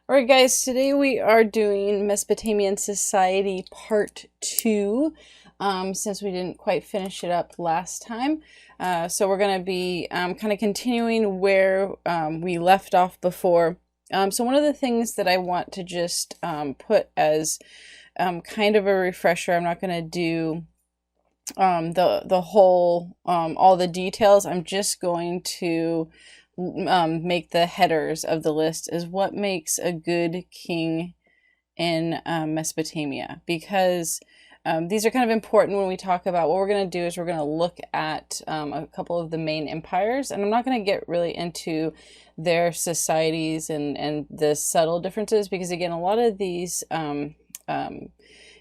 Alright guys, today we are doing Mesopotamian Society Part 2, since we didn't quite finish it up last time. So we're going to be kind of continuing where we left off before. So one of the things that I want to just put as kind of a refresher, I'm not going to do the whole, all the details. I'm just going to make the headers of the list is what makes a good king in Mesopotamia, because these are kind of important when we talk about what we're going to do is we're going to look at a couple of the main empires, and I'm not going to get really into their societies and the subtle differences, because again, a lot of these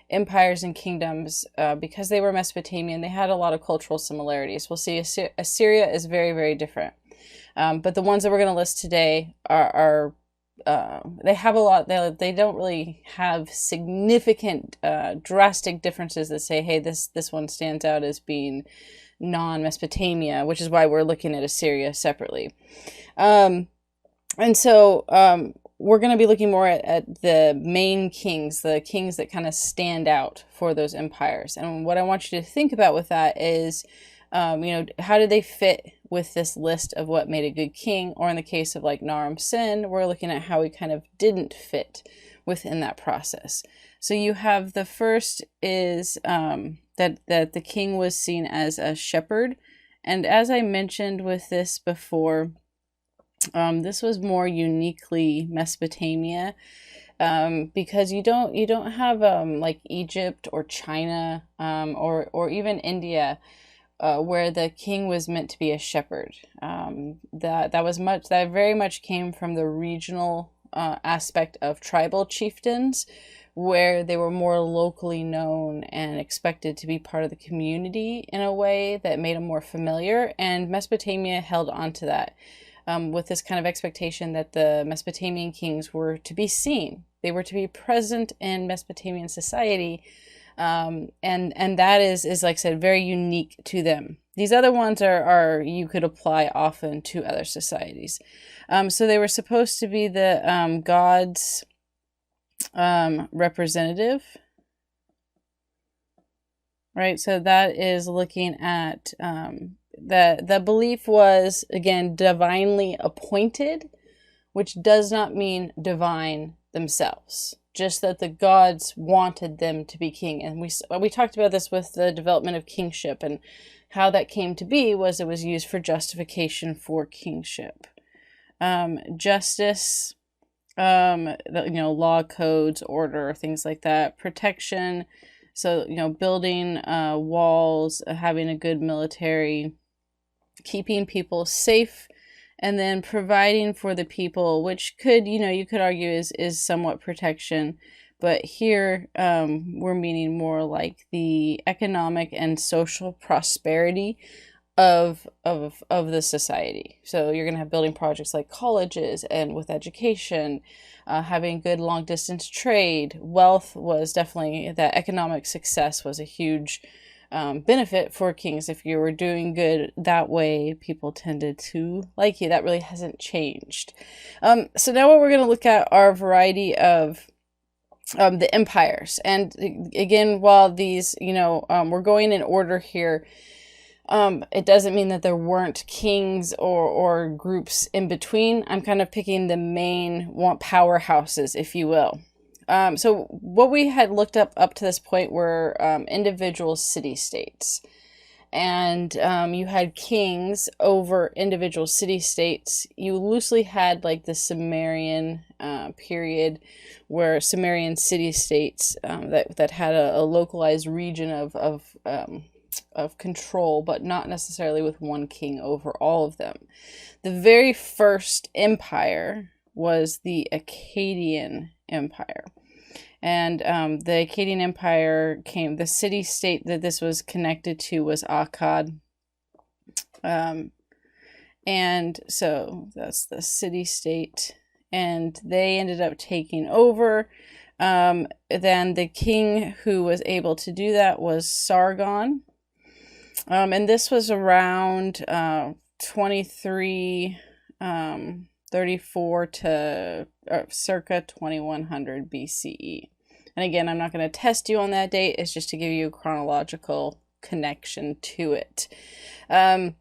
empires and kingdoms, because they were Mesopotamian, they had a lot of cultural similarities. We'll see Assyria is very, very different. But the ones that we're going to list today are they have a lot, they don't really have significant, drastic differences that say, hey, this one stands out as being non-Mesopotamia, which is why we're looking at Assyria separately. And so we're going to be looking more at the main kings, the kings that kind of stand out for those empires. And what I want you to think about with that is, you know, how do they fit with this list of what made a good king? Or in the case of like Naram Sen, we're looking at how he kind of didn't fit within that process. So you have the first is that the king was seen as a shepherd. And as I mentioned with this before, this was more uniquely Mesopotamia, because you don't have like Egypt or China, or even India, where the king was meant to be a shepherd. That very much came from the regional aspect of tribal chieftains, where they were more locally known and expected to be part of the community in a way that made them more familiar. And Mesopotamia held on to that, with this kind of expectation that the Mesopotamian kings were to be seen. They were to be present in Mesopotamian society. And that is like I said, very unique to them. These other ones are you could apply often to other societies. So they were supposed to be the God's representative, right? So that is looking at the belief was, again, divinely appointed, which does not mean divine themselves, just that the gods wanted them to be king. And we talked about this with the development of kingship, and how that came to be was it was used for justification for kingship. Justice, law, codes, order, things like that. Protection, so building walls, having a good military, keeping people safe, and then providing for the people, which could, you could argue is somewhat protection. But here we're meaning more like the economic and social prosperity of the society. So you're going to have building projects like colleges, and with education, having good long distance trade. Wealth was definitely, that economic success was a huge benefit for kings. If you were doing good that way, people tended to like you. That really hasn't changed. So now what we're going to look at are a variety of the empires. And again, while these, we're going in order here, it doesn't mean that there weren't kings or groups in between. I'm kind of picking the main powerhouses, if you will. So what we had looked up to this point were individual city-states. And you had kings over individual city-states. You loosely had like the Sumerian period, where Sumerian city-states that had a localized region of control, but not necessarily with one king over all of them. The very first empire was the Akkadian Empire. And the Akkadian Empire the city-state that this was connected to was Akkad. And so that's the city-state. And they ended up taking over. Then the king who was able to do that was Sargon. And this was around 23 30 34 to circa 2100 BCE. And again, I'm not going to test you on that date. It's just to give you a chronological connection to it. Sargon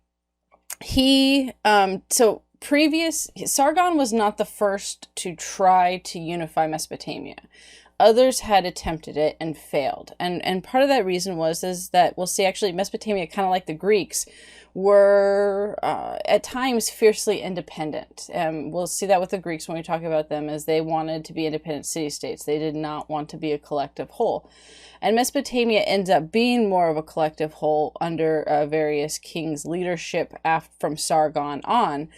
was not the first to try to unify Mesopotamia. Others had attempted it and failed. And part of that reason is that we'll see actually Mesopotamia, kind of like the Greeks, were at times fiercely independent. We'll see that with the Greeks when we talk about them, as they wanted to be independent city-states. They did not want to be a collective whole. And Mesopotamia ends up being more of a collective whole under various kings' leadership from Sargon on.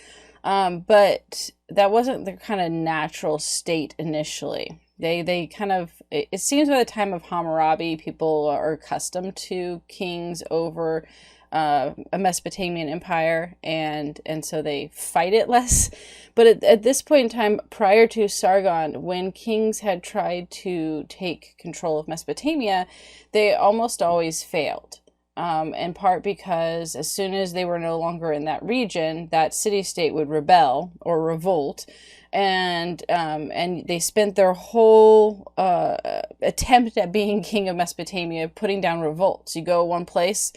But that wasn't their kind of natural state initially. They kind of, it seems by the time of Hammurabi, people are accustomed to kings over a Mesopotamian empire, and so they fight it less. But at this point in time, prior to Sargon, when kings had tried to take control of Mesopotamia, they almost always failed. In part because as soon as they were no longer in that region, that city-state would rebel or revolt, and they spent their whole attempt at being king of Mesopotamia putting down revolts. You go one place,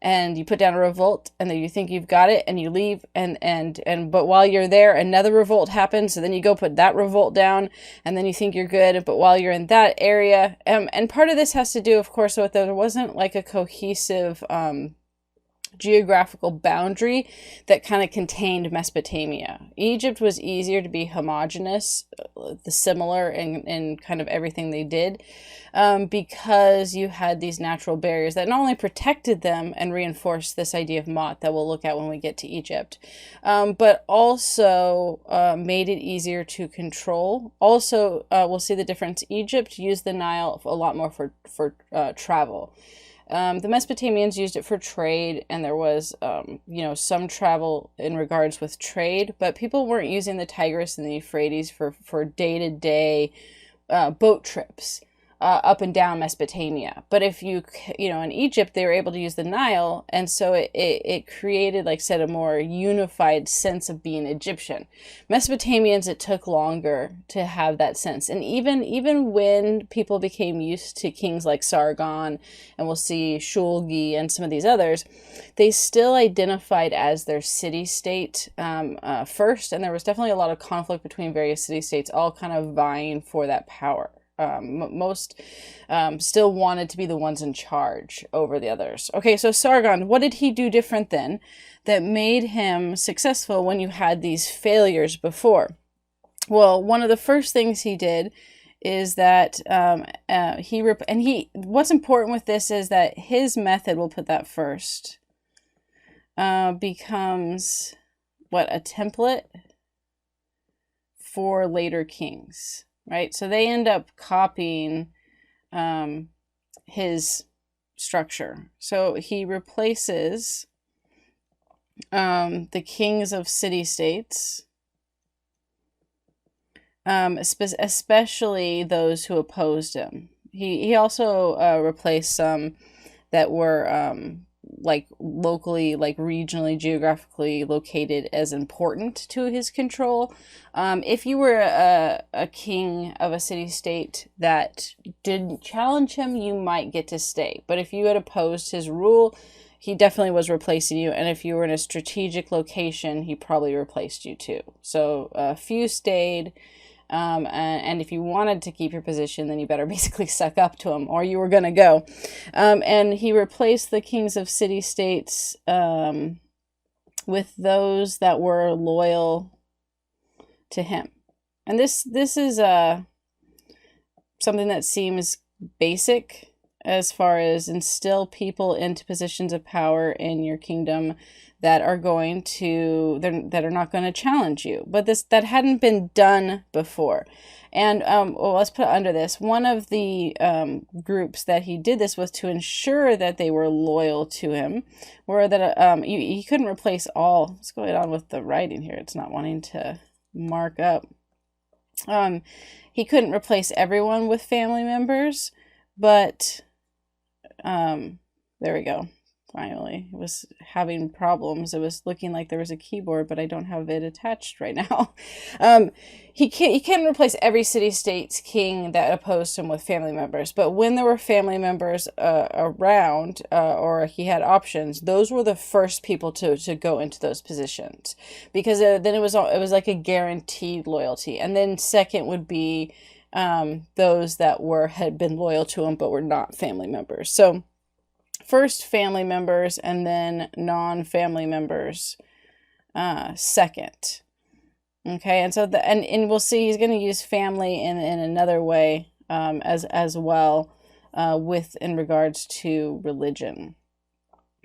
and you put down a revolt, and then you think you've got it, and you leave, but while you're there, another revolt happens, so then you go put that revolt down, and then you think you're good, but while you're in that area, and part of this has to do, of course, with there wasn't like a cohesive geographical boundary that kind of contained Mesopotamia. Egypt was easier to be homogenous, similar in kind of everything they did, because you had these natural barriers that not only protected them and reinforced this idea of Mot that we'll look at when we get to Egypt, but also made it easier to control. Also, we'll see the difference. Egypt used the Nile a lot more for travel. The Mesopotamians used it for trade, and there was, some travel in regards with trade, but people weren't using the Tigris and the Euphrates for day-to-day boat trips up and down Mesopotamia. But if in Egypt, they were able to use the Nile, and so it created, like I said, a more unified sense of being Egyptian. Mesopotamians, it took longer to have that sense. And even when people became used to kings like Sargon, and we'll see Shulgi and some of these others, they still identified as their city-state first, and there was definitely a lot of conflict between various city-states, all kind of vying for that power. Most still wanted to be the ones in charge over the others. Okay, so Sargon, what did he do different then that made him successful when you had these failures before? Well, one of the first things he did is that what's important with this is that his method, we'll put that first, becomes a template for later kings. Right, so they end up copying his structure. So he replaces the kings of city-states, especially those who opposed him. He also replaced some that were locally, regionally, geographically located as important to his control. If you were a king of a city-state that didn't challenge him, you might get to stay. But if you had opposed his rule, he definitely was replacing you. And if you were in a strategic location, he probably replaced you too. So a few stayed. And if you wanted to keep your position, then you better basically suck up to him, or you were going to go. And he replaced the kings of city-states with those that were loyal to him. And this is something that seems basic as far as instill people into positions of power in your kingdom that are that are not going to challenge you. But that hadn't been done before. And let's put under this. One of the groups that he did this with to ensure that they were loyal to him were that he couldn't replace all. What's going on with the writing here? It's not wanting to mark up. He couldn't replace everyone with family members, but there we go. Finally, it was having problems. It was looking like there was a keyboard, but I don't have it attached right now. He can replace every city-state's king that opposed him with family members. But when there were family members around, or he had options, those were the first people to go into those positions, because then it was like a guaranteed loyalty. And then second would be those that had been loyal to him but were not family members. So first family members, and then non-family members second. Okay, and so and we'll see he's going to use family in another way as well in regards to religion.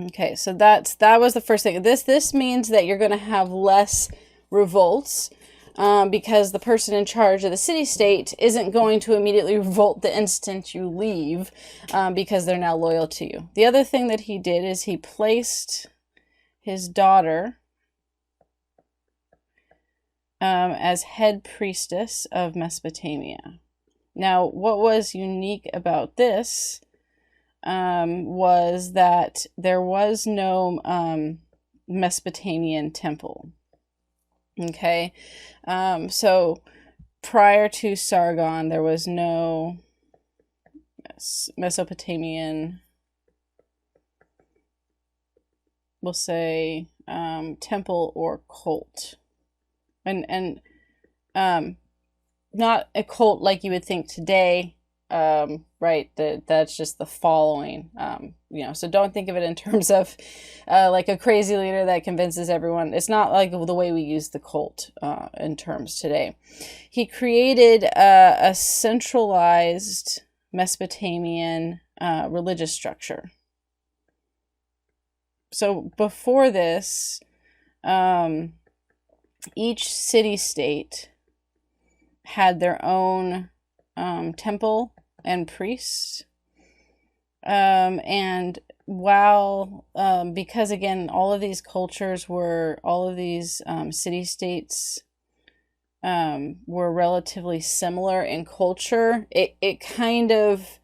Okay, so that was the first thing. This means that you're going to have less revolts. Because the person in charge of the city-state isn't going to immediately revolt the instant you leave, because they're now loyal to you. The other thing that he did is he placed his daughter as head priestess of Mesopotamia. Now, what was unique about this was that there was no Mesopotamian temple. Okay, so prior to Sargon, there was no Mesopotamian, we'll say, temple or cult, and not a cult like you would think today. Right, that's just the following, so don't think of it in terms of like a crazy leader that convinces everyone. It's not like the way we use the cult in terms today. He created a centralized Mesopotamian religious structure. So before this, each city-state had their own temple and priests, and while because again all of these city-states were relatively similar in culture, it kind of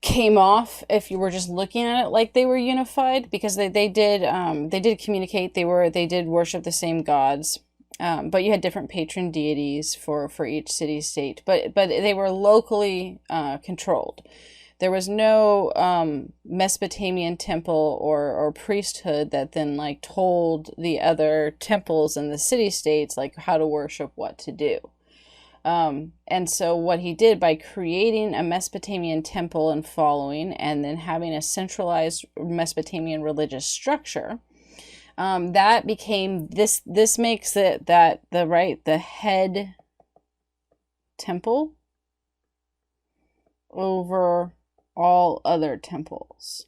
came off if you were just looking at it like they were unified, because they did communicate, they did worship the same gods. But you had different patron deities for each city-state, but they were locally controlled. There was no Mesopotamian temple or priesthood that then like told the other temples in the city-states like how to worship, what to do. And so what he did by creating a Mesopotamian temple and following, and then having a centralized Mesopotamian religious structure, that became this makes it that the head temple over all other temples.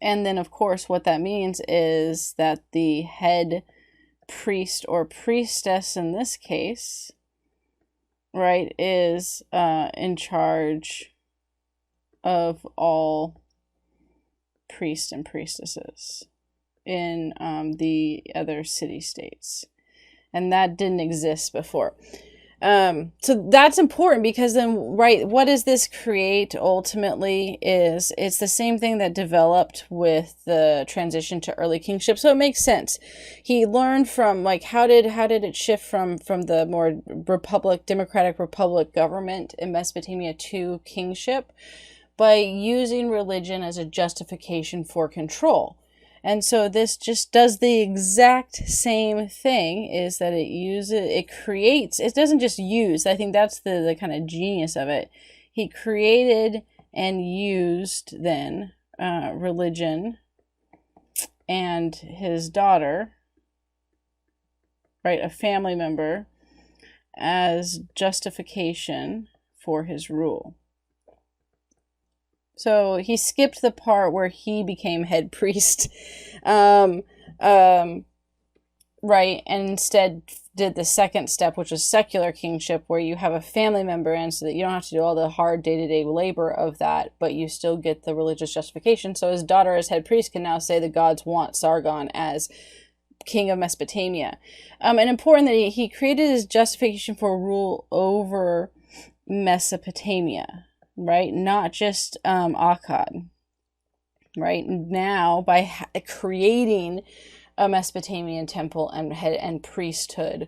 And then of course what that means is that the head priest or priestess in this case, right, is in charge of all priests and priestesses in the other city-states, and that didn't exist before. So that's important, because then, right, what does this create ultimately is it's the same thing that developed with the transition to early kingship. So it makes sense. He learned from like how did it shift from the more democratic republic government in Mesopotamia to kingship, by using religion as a justification for control. And so this just does the exact same thing, is that it doesn't just use, I think that's the kind of genius of it. He created and used then religion and his daughter, right, a family member, as justification for his rule. So he skipped the part where he became head priest, right, and instead did the second step, which is secular kingship, where you have a family member in so that you don't have to do all the hard day-to-day labor of that, but you still get the religious justification. So his daughter as head priest can now say the gods want Sargon as king of Mesopotamia. And important that he created his justification for rule over Mesopotamia. Right, not just Akkad. right? Now, by creating a Mesopotamian temple and priesthood,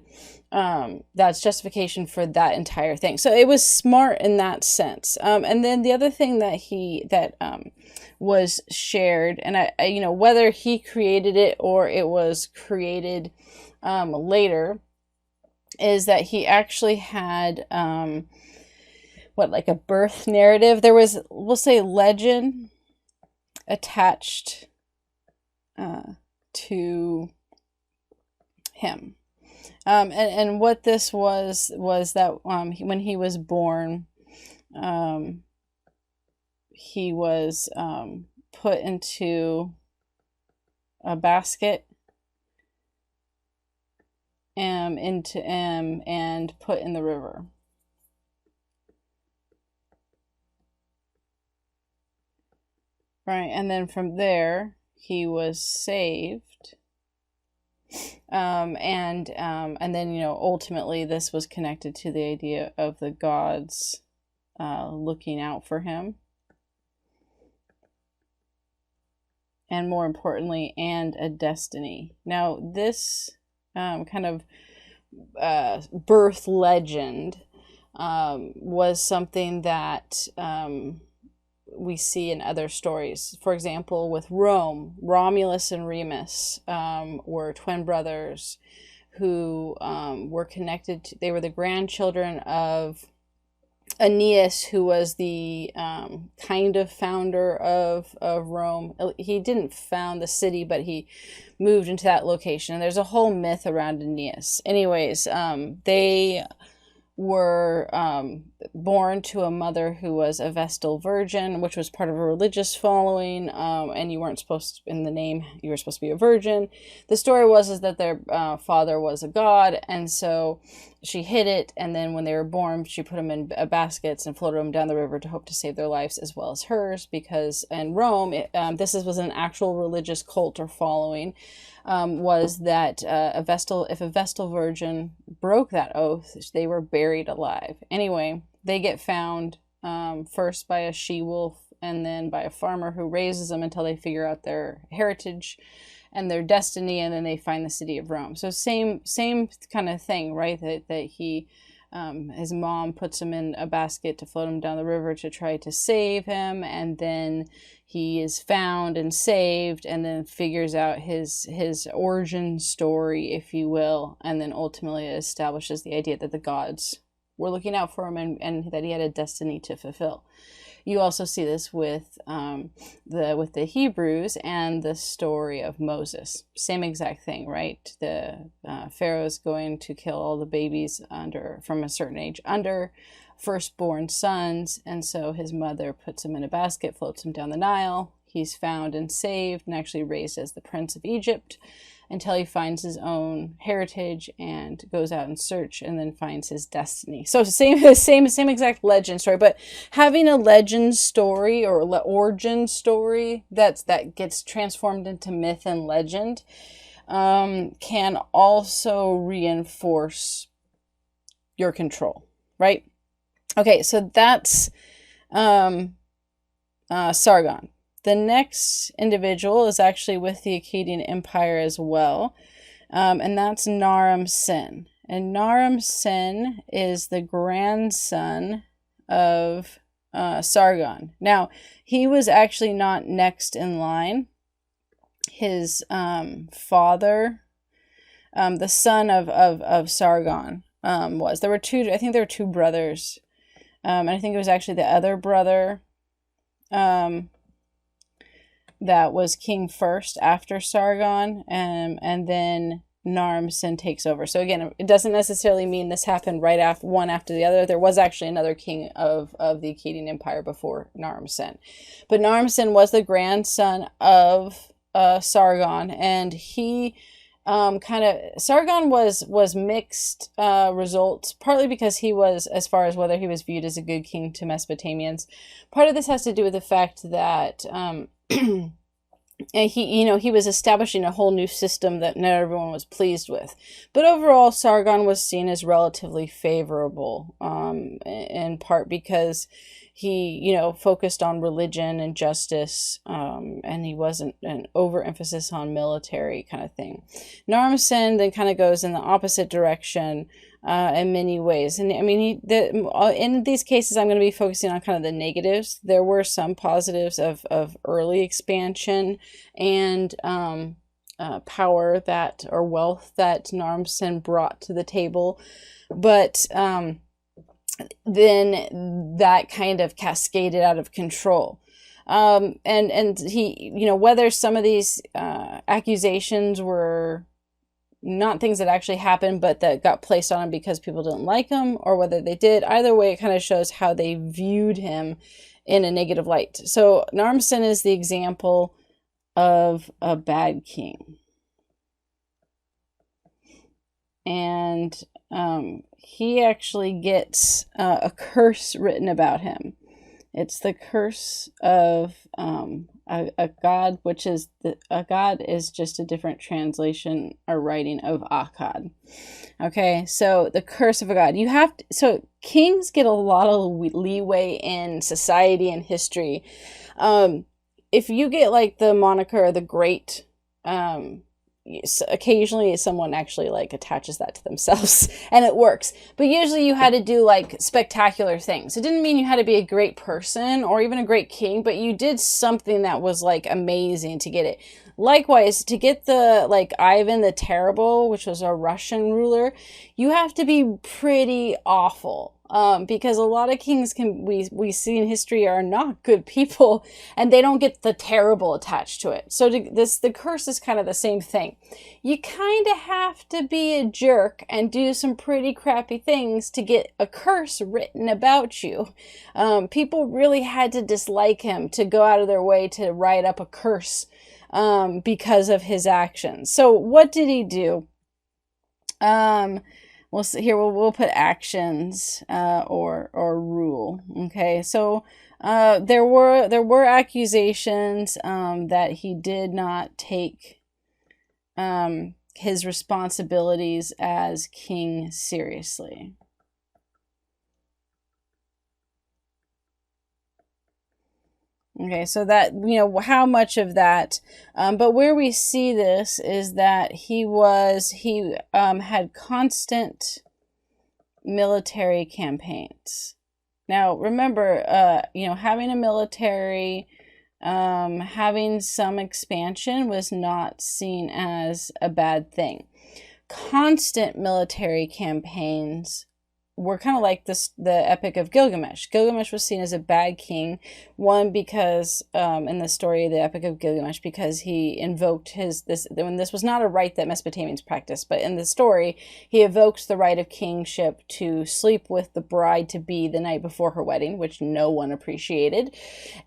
that's justification for that entire thing. So it was smart in that sense. And then the other thing that was shared, and I whether he created it or it was created later, is that he actually had like a birth narrative. There was, we'll say, legend attached to him. And what this was that when he was born, he was put into a basket and put in the river. Right, and then from there he was saved. And then ultimately this was connected to the idea of the gods looking out for him, and more importantly, and a destiny. Now this kind of birth legend was something that we see in other stories. For example, with Rome, Romulus and Remus were twin brothers who were connected to, they were the grandchildren of Aeneas, who was the kind of founder of Rome. He didn't found the city, but he moved into that location. And there's a whole myth around Aeneas. Anyways, they were born to a mother who was a Vestal virgin, which was part of a religious following, and you weren't supposed to, in the name, you were supposed to be a virgin. The story was that their father was a god, and so she hid it, and then when they were born, she put them in baskets and floated them down the river to hope to save their lives as well as hers, because in Rome, was an actual religious cult or following, was that if a Vestal virgin broke that oath, they were buried alive. Anyway, they get found first by a she-wolf and then by a farmer who raises them until they figure out their heritage and their destiny, and then they find the city of Rome. So same kind of thing, right? That he, his mom puts him in a basket to float him down the river to try to save him, and then he is found and saved, and then figures out his origin story, if you will, and then ultimately establishes the idea that the gods were looking out for him and that he had a destiny to fulfill. You also see this with the Hebrews and the story of Moses. Same exact thing, right? The Pharaoh's going to kill all the babies from a certain age under firstborn sons, and so his mother puts him in a basket, floats him down the Nile. He's found and saved and actually raised as the Prince of Egypt until he finds his own heritage and goes out in search and then finds his destiny. So same exact legend story, but having a legend story or origin story that gets transformed into myth and legend can also reinforce your control, right? Okay, so that's Sargon. The next individual is actually with the Akkadian Empire as well, and that's Naram Sen. And Naram Sen is the grandson of Sargon. Now, he was actually not next in line. His father, the son of Sargon, was. There were two. I think there were two brothers, and I think it was actually the other brother that was king first after Sargon, and then Naram Sen takes over. So again, it doesn't necessarily mean this happened right after one after the other. There was actually another king of the Akkadian Empire before Naram Sen, but Naram Sen was the grandson of Sargon, and he Sargon was mixed results, partly because he was, as far as whether he was viewed as a good king to Mesopotamians. Part of this has to do with the fact that and he was establishing a whole new system that not everyone was pleased with. But overall, Sargon was seen as relatively favorable, in part because he, focused on religion and justice, and he wasn't an overemphasis on military kind of thing. Naram Sen then kind of goes in the opposite direction, in many ways. And I mean, in these cases, I'm going to be focusing on kind of the negatives. There were some positives of early expansion and power or wealth that Naram Sen brought to the table. But then that kind of cascaded out of control. And he, whether some of these accusations were not things that actually happened, but that got placed on him because people didn't like him, or whether they did. Either way, it kind of shows how they viewed him in a negative light. So Naram Sen is the example of a bad king. And he actually gets a curse written about him. It's the curse of a god, which is a god is just a different translation or writing of Akkad. Okay, so the curse of a god. So kings get a lot of leeway in society and history. If you get like the moniker the Great, occasionally someone actually like attaches that to themselves and it works, but usually you had to do like spectacular things. It didn't mean you had to be a great person or even a great king, but you did something that was like amazing to get it. Likewise, to get the like Ivan the Terrible, which was a Russian ruler, you have to be pretty awful. Because a lot of kings we see in history are not good people, and they don't get the terrible attached to it. So the curse is kind of the same thing. You kind of have to be a jerk and do some pretty crappy things to get a curse written about you. People really had to dislike him to go out of their way to write up a curse because of his actions. So what did he do? We'll see here. We'll put actions or rule. Okay, so there were accusations that he did not take his responsibilities as king seriously. Okay, so that, how much of that, but where we see this is that he had constant military campaigns. Now, remember, having a military, having some expansion was not seen as a bad thing. Constant military campaigns were kind of like the Epic of Gilgamesh. Gilgamesh was seen as a bad king, one because in the story of the Epic of Gilgamesh, because he invoked when this was not a right that Mesopotamians practiced, but in the story he evoked the right of kingship to sleep with the bride-to-be the night before her wedding, which no one appreciated,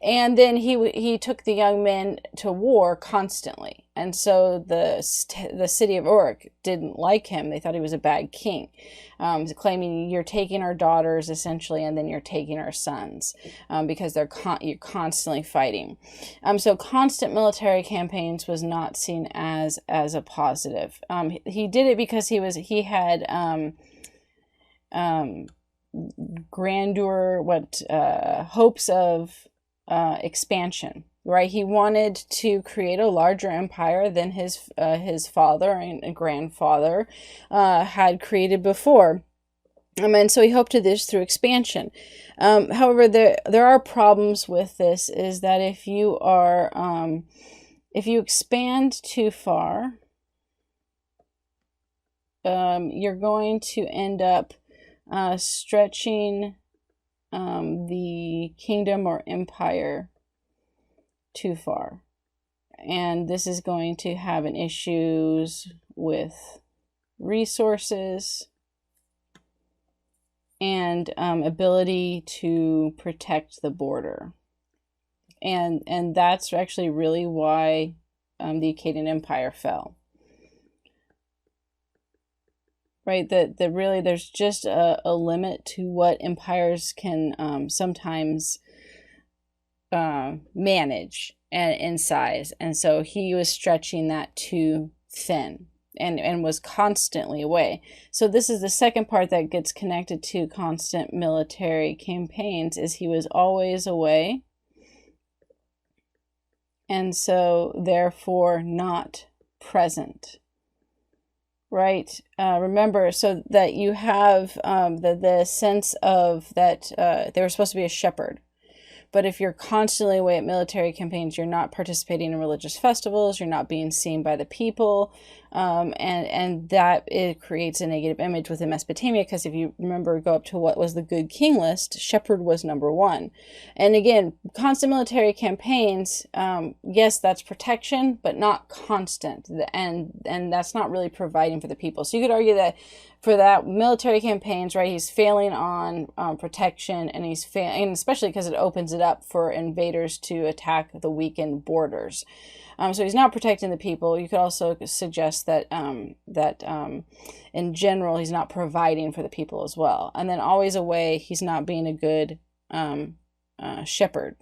and then he took the young men to war constantly, and so the city of Uruk didn't like him. They thought he was a bad king, claiming you're taking our daughters essentially, and then you're taking our sons, because you're constantly fighting. So constant military campaigns was not seen as a positive. He did it because he had grandeur, hopes of expansion. Right, he wanted to create a larger empire than his father and grandfather had created before, and so he hoped to do this through expansion. However, there are problems with this. Is that if you expand too far, you're going to end up stretching the kingdom or empire too far, and this is going to have an issues with resources and ability to protect the border, and that's actually really why the Akkadian Empire fell. Right, that really there's just a limit to what empires can sometimes manage and in size. And so he was stretching that too thin and was constantly away. So this is the second part that gets connected to constant military campaigns, is he was always away. And so therefore not present. Right? Remember, so that you have the sense of that they were supposed to be a shepherd. But if you're constantly away at military campaigns, you're not participating in religious festivals, you're not being seen by the people, and that it creates a negative image within Mesopotamia, because if you remember, go up to what was the good king list, shepherd was number one. And again, constant military campaigns, yes, that's protection, but not constant, and that's not really providing for the people. So you could argue that for that military campaigns, right, he's failing on protection, and he's failing, especially because it opens it up for invaders to attack the weakened borders. So he's not protecting the people. You could also suggest that in general he's not providing for the people as well. And then always away, he's not being a good shepherd.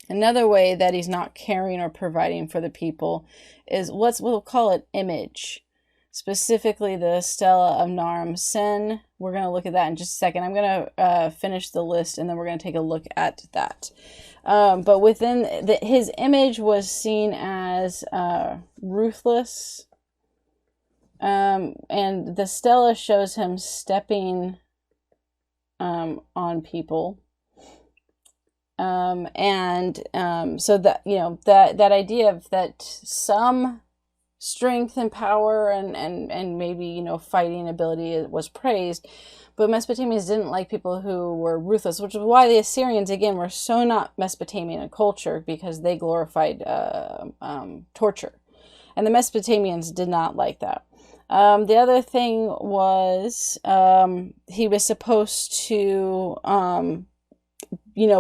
Another way that he's not caring or providing for the people is we'll call it image. Specifically the Stella of Naram Sen. We're going to look at that in just a second. I'm going to finish the list, and then we're going to take a look at that. But within his image was seen as ruthless. And the Stella shows him stepping on people. So that, that idea of that some strength and power and maybe, fighting ability was praised. But Mesopotamians didn't like people who were ruthless, which is why the Assyrians, again, were so not Mesopotamian in culture, because they glorified torture. And the Mesopotamians did not like that. The other thing was he was supposed to,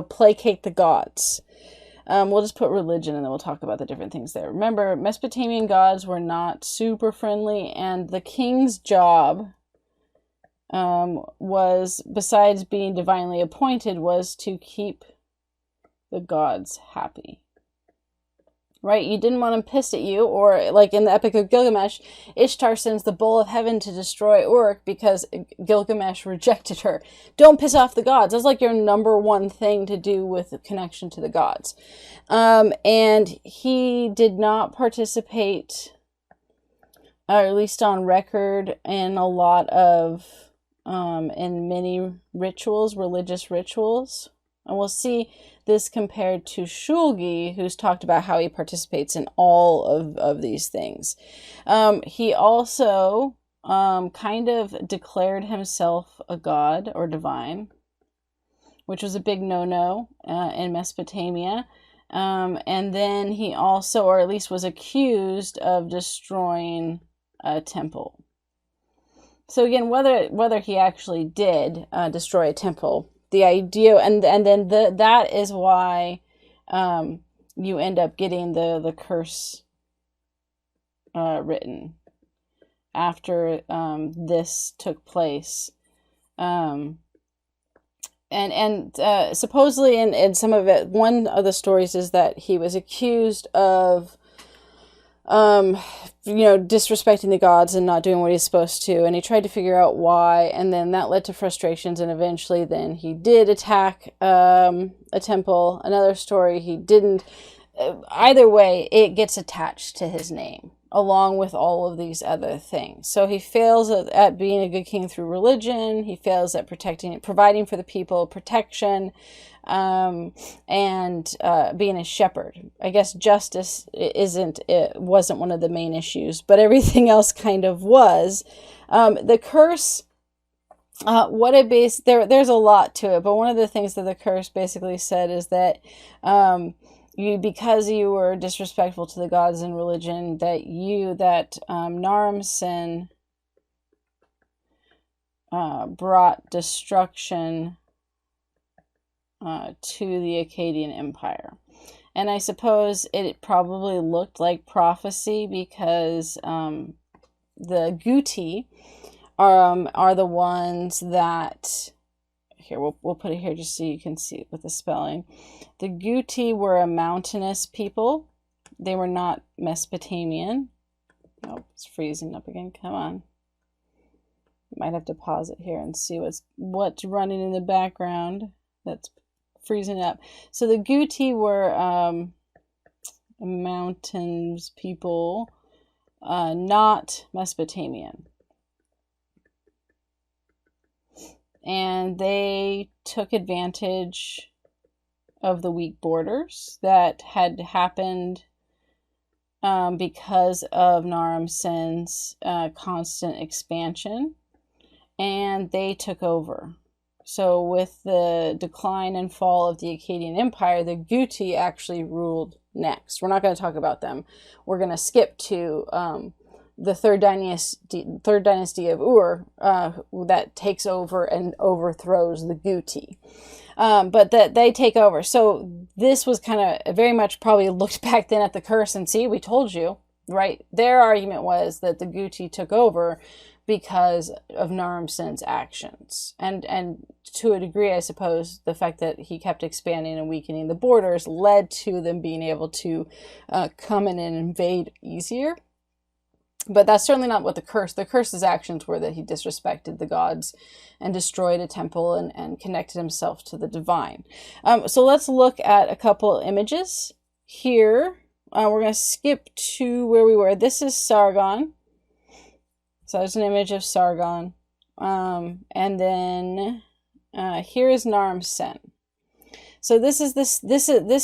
placate the gods. We'll just put religion, and then we'll talk about the different things there. Remember, Mesopotamian gods were not super friendly, and the king's job was, besides being divinely appointed, was to keep the gods happy. Right? You didn't want them pissed at you, or like in the Epic of Gilgamesh, Ishtar sends the bowl of heaven to destroy Uruk because Gilgamesh rejected her. Don't piss off the gods. That's like your number one thing to do with connection to the gods. And he did not participate, or at least on record, in a lot of, in many rituals, religious rituals. And we'll see this compared to Shulgi, who's talked about how he participates in all of these things. He also kind of declared himself a god or divine, which was a big no-no in Mesopotamia. And then he also, or at least was accused of destroying a temple. So again, whether he actually did destroy a temple, the idea, and then that is why you end up getting the curse written after this took place. And supposedly in some of it, one of the stories is that he was accused of disrespecting the gods and not doing what he's supposed to, and he tried to figure out why, and then that led to frustrations, and eventually then he did attack a temple. Another story, he didn't. Either way, it gets attached to his name along with all of these other things. So he fails at being a good king through religion. He fails at providing for the people, protection, and being a shepherd. I guess justice wasn't one of the main issues, but everything else kind of was. The curse, there's a lot to it, but one of the things that the curse basically said is that because you were disrespectful to the gods and religion, that Naram Sen brought destruction to the Acadian Empire. And I suppose it probably looked like prophecy, because the Guti are the ones that here. We'll put it here just so you can see it with the spelling. The Guti were a mountainous people. They were not Mesopotamian. Oh, it's freezing up again. Come on. Might have to pause it here and see what's running in the background that's freezing up. So the Guti were mountains people, not Mesopotamian. And they took advantage of the weak borders that had happened because of Naram Sen's constant expansion, and they took over. So with the decline and fall of the Acadian Empire, the Guti actually ruled next. We're not going to talk about them. We're going to skip to the third dynasty of Ur that takes over and overthrows the Guti. But that they take over. So this was kind of very much probably looked back then at the curse and see, we told you, right? Their argument was that the Guti took over because of Naram Sen's actions. And to a degree, I suppose, the fact that he kept expanding and weakening the borders led to them being able to come in and invade easier. But that's certainly not what the curse's actions were, that he disrespected the gods and destroyed a temple and connected himself to the divine. So let's look at a couple images here. We're going to skip to where we were. This is Sargon. So there's an image of Sargon. And then here is Naram Sen. So this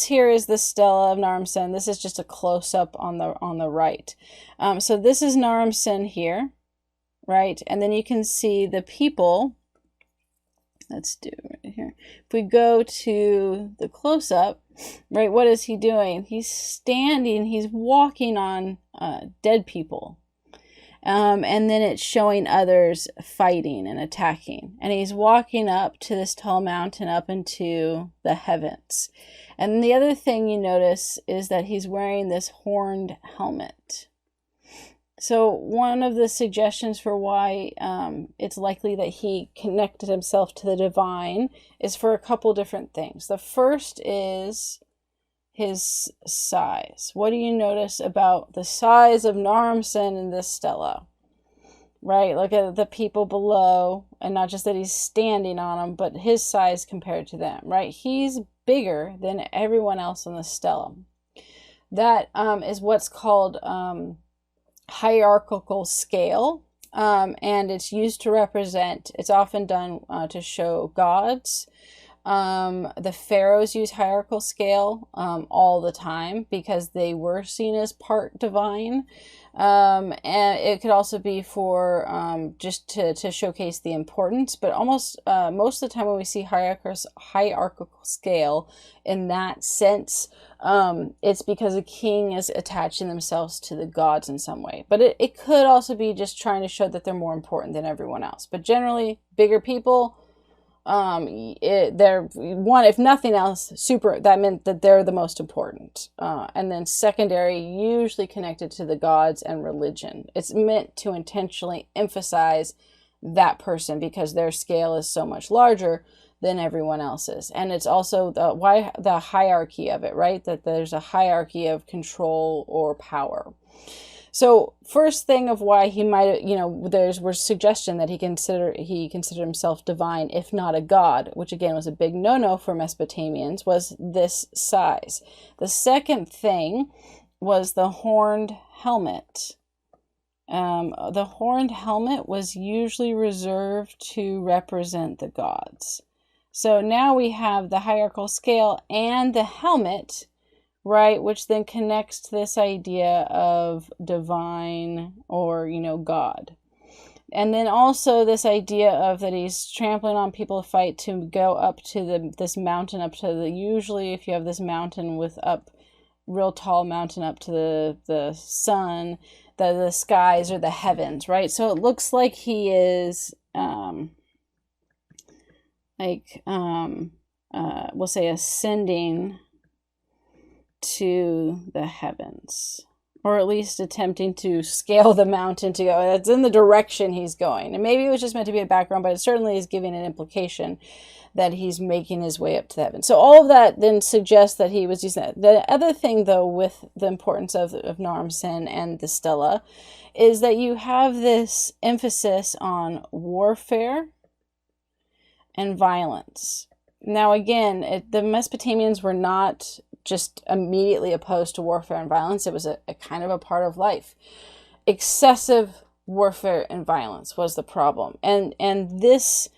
here is the Stella of Naramsen. This is just a close-up on the right. So this is Naram Sen here, right? And then you can see the people. Let's do it right here. If we go to the close-up, right, what is he doing? He's standing, he's walking on dead people. And then it's showing others fighting and attacking. And he's walking up to this tall mountain up into the heavens. And the other thing you notice is that he's wearing this horned helmet. So one of the suggestions for why it's likely that he connected himself to the divine is for a couple different things. The first is his size. What do you notice about the size of Naram Sen in this stela? Right, look at the people below, and not just that he's standing on them, but his size compared to them, right? He's bigger than everyone else in the stela. That is what's called hierarchical scale, and it's used to represent, it's often done to show gods. The pharaohs use hierarchical scale all the time because they were seen as part divine. And it could also be for just to showcase the importance, but almost most of the time when we see hierarchical scale in that sense, it's because a king is attaching themselves to the gods in some way. But it could also be just trying to show that they're more important than everyone else. But generally, bigger people, they're one, if nothing else, that meant that they're the most important. And then secondary, usually connected to the gods and religion. It's meant to intentionally emphasize that person because their scale is so much larger than everyone else's. And it's also the hierarchy of it, right? That there's a hierarchy of control or power. So first thing of why he might, was suggestion that he considered himself divine, if not a god, which again was a big no-no for Mesopotamians, was this size. The second thing was the horned helmet. The horned helmet was usually reserved to represent the gods. So now we have the hierarchical scale and the helmet, right, which then connects to this idea of divine or, God. And then also this idea of that he's trampling on people to fight to go up to this mountain, up to usually if you have this mountain with real tall mountain up to the sun, the skies or the heavens, right? So it looks like he is we'll say ascending to the heavens. or at least attempting to scale the mountain to go. That's in the direction he's going. And maybe it was just meant to be a background, but it certainly is giving an implication that he's making his way up to heaven. So all of that then suggests that he was using that. The other thing, though, with the importance of Naram Sen and the Stella is that you have this emphasis on warfare and violence. Now, again, the Mesopotamians were not just immediately opposed to warfare and violence. It was a kind of a part of life. Excessive warfare and violence was the problem. And this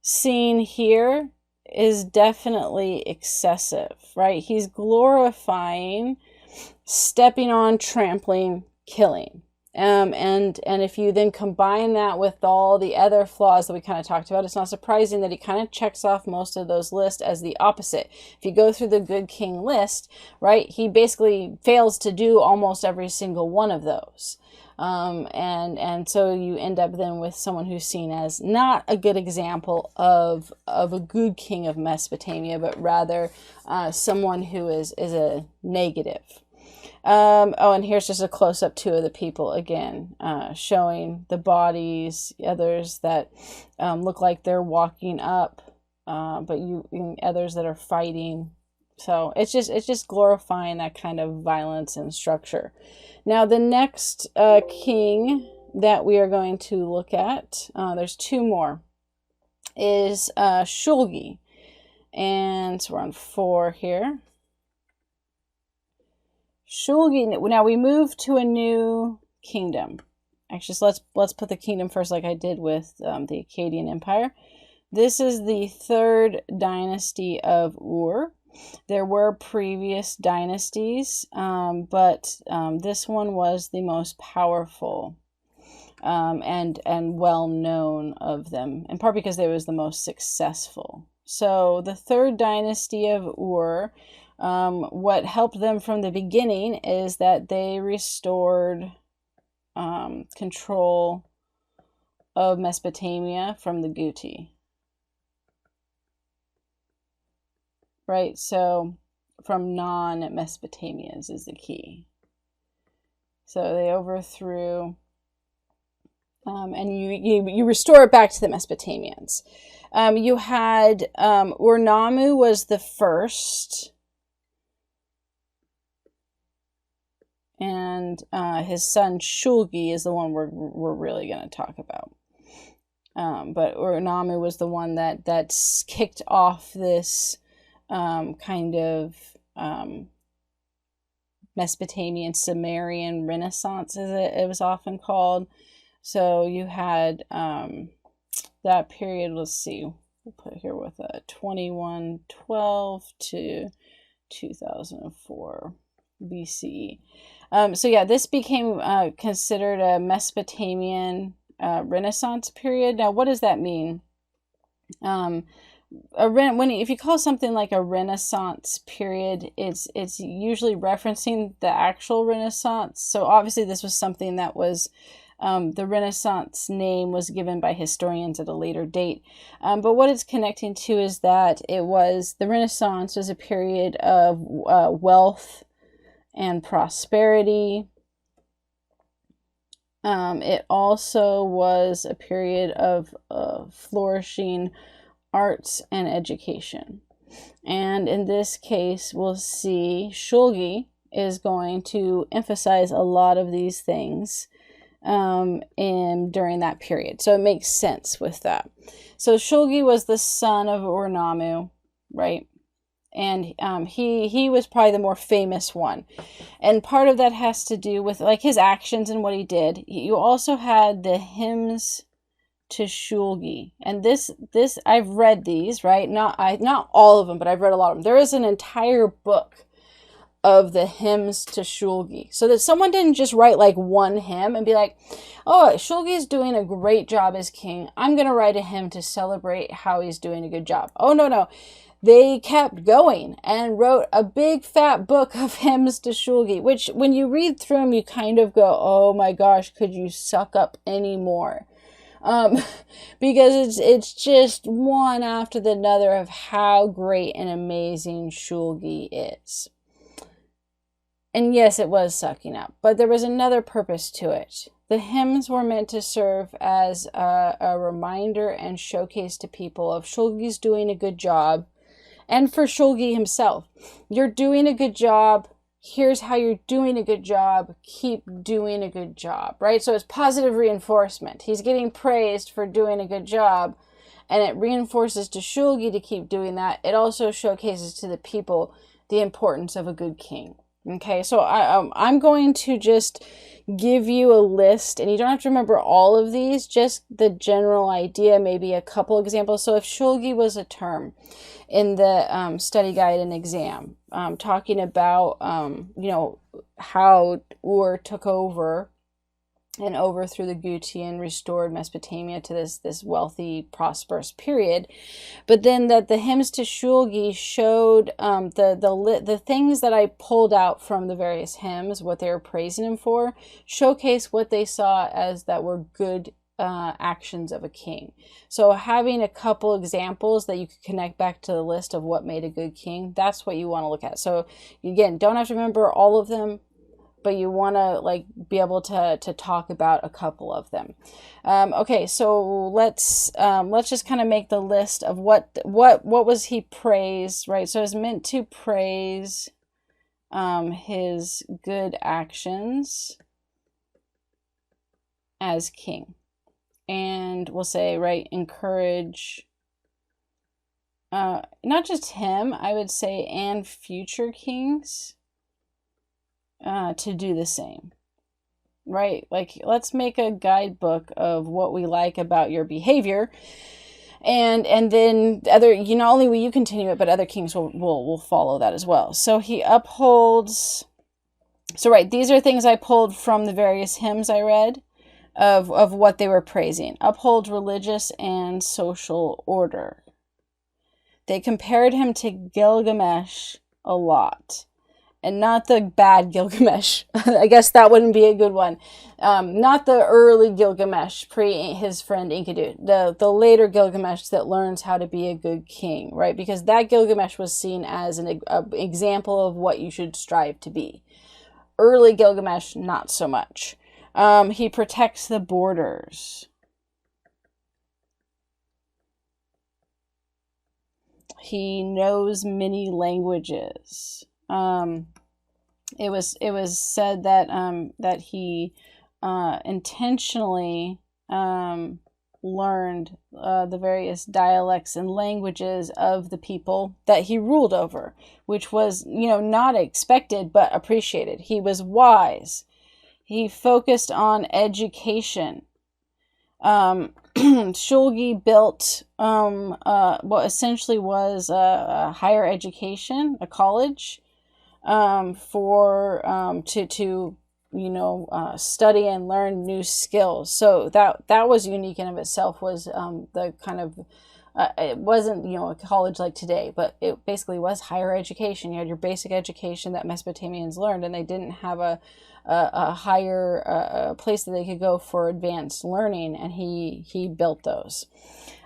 scene here is definitely excessive, right? He's glorifying stepping on, trampling, killing. And if you then combine that with all the other flaws that we kind of talked about, it's not surprising that he kind of checks off most of those lists as the opposite. If you go through the good king list, right, he basically fails to do almost every single one of those. And so you end up then with someone who's seen as not a good example of a good king of Mesopotamia, but rather someone who is a negative. And here's just a close-up too of the people again, showing the bodies, others that look like they're walking up, but others that are fighting. So it's just glorifying that kind of violence and structure. Now the next king that we are going to look at, there's two more, is Shulgi, and so we're on 4 here. Shulgi. Now we move to a new kingdom. Actually, so let's put the kingdom first, like I did with the Acadian Empire. This is the 3rd dynasty of Ur. There were previous dynasties, but this one was the most powerful and well known of them, in part because it was the most successful. So the 3rd dynasty of Ur. What helped them from the beginning is that they restored control of Mesopotamia from the Guti. Right, so from non-Mesopotamians is the key. So they overthrew, and you restore it back to the Mesopotamians. You had Ur-Nammu was the first. And his son Shulgi is the one we're really going to talk about. But Ur-Nammu was the one that kicked off this kind of Mesopotamian Sumerian Renaissance, as it was often called. So you had that period. Let's see, we'll put here with 2112 to 2004 BCE. So yeah, this became considered a Mesopotamian Renaissance period. Now, what does that mean? If you call something like a Renaissance period, it's usually referencing the actual Renaissance. So obviously, this was something that was the Renaissance name was given by historians at a later date. But what it's connecting to is that the Renaissance was a period of wealth and prosperity. It also was a period of flourishing arts and education. And in this case, we'll see Shulgi is going to emphasize a lot of these things during that period. So it makes sense with that. So Shulgi was the son of Ur-Nammu, right? And he was probably the more famous one. And part of that has to do with like his actions and what he did. You also had the hymns to Shulgi. And this I've read these, right? Not all of them, but I've read a lot of them. There is an entire book of the hymns to Shulgi. So that someone didn't just write like one hymn and be like, oh, Shulgi is doing a great job as king. I'm going to write a hymn to celebrate how he's doing a good job. Oh, no. They kept going and wrote a big fat book of hymns to Shulgi, which when you read through them, you kind of go, oh my gosh, could you suck up any more? Because it's just one after the other of how great and amazing Shulgi is. And yes, it was sucking up, but there was another purpose to it. The hymns were meant to serve as a reminder and showcase to people of Shulgi's doing a good job. And for Shulgi himself, you're doing a good job. Here's how you're doing a good job. Keep doing a good job, right? So it's positive reinforcement. He's getting praised for doing a good job, and it reinforces to Shulgi to keep doing that. It also showcases to the people the importance of a good king. Okay, so I'm going to just give you a list, and you don't have to remember all of these, just the general idea, maybe a couple examples. So if Shulgi was a term in the study guide and exam, talking about, how Ur took over and overthrew the Guti and restored Mesopotamia to this wealthy, prosperous period. But then that the hymns to Shulgi showed the things that I pulled out from the various hymns, what they were praising him for, showcase what they saw as that were good actions of a king. So having a couple examples that you could connect back to the list of what made a good king, that's what you want to look at. So again, don't have to remember all of them, but you want to be able to talk about a couple of them. Okay, so let's just kind of make the list of what was he praised, right? So it's meant to praise his good actions as king, and we'll say, right, encourage not just him, I would say, and future kings to do the same, right? Let's make a guidebook of what we like about your behavior, and then other, not only will you continue it, but other kings will follow that as well. So he upholds. So right, these are things I pulled from the various hymns I read of what they were praising. Uphold religious and social order. They compared him to Gilgamesh a lot. And not the bad Gilgamesh. I guess that wouldn't be a good one. Not the early Gilgamesh, pre his friend Enkidu. The later Gilgamesh that learns how to be a good king, right? Because that Gilgamesh was seen as an example of what you should strive to be. Early Gilgamesh, not so much. He protects the borders. He knows many languages. It was said that he intentionally learned the various dialects and languages of the people that he ruled over, which was, not expected but appreciated. He was wise. He focused on education. Shulgi built what essentially was a higher education, a college, to study and learn new skills. So that was unique in of itself. Was the kind of it wasn't a college like today, but it basically was higher education. You had your basic education that Mesopotamians learned, and they didn't have a higher place that they could go for advanced learning, and he built those.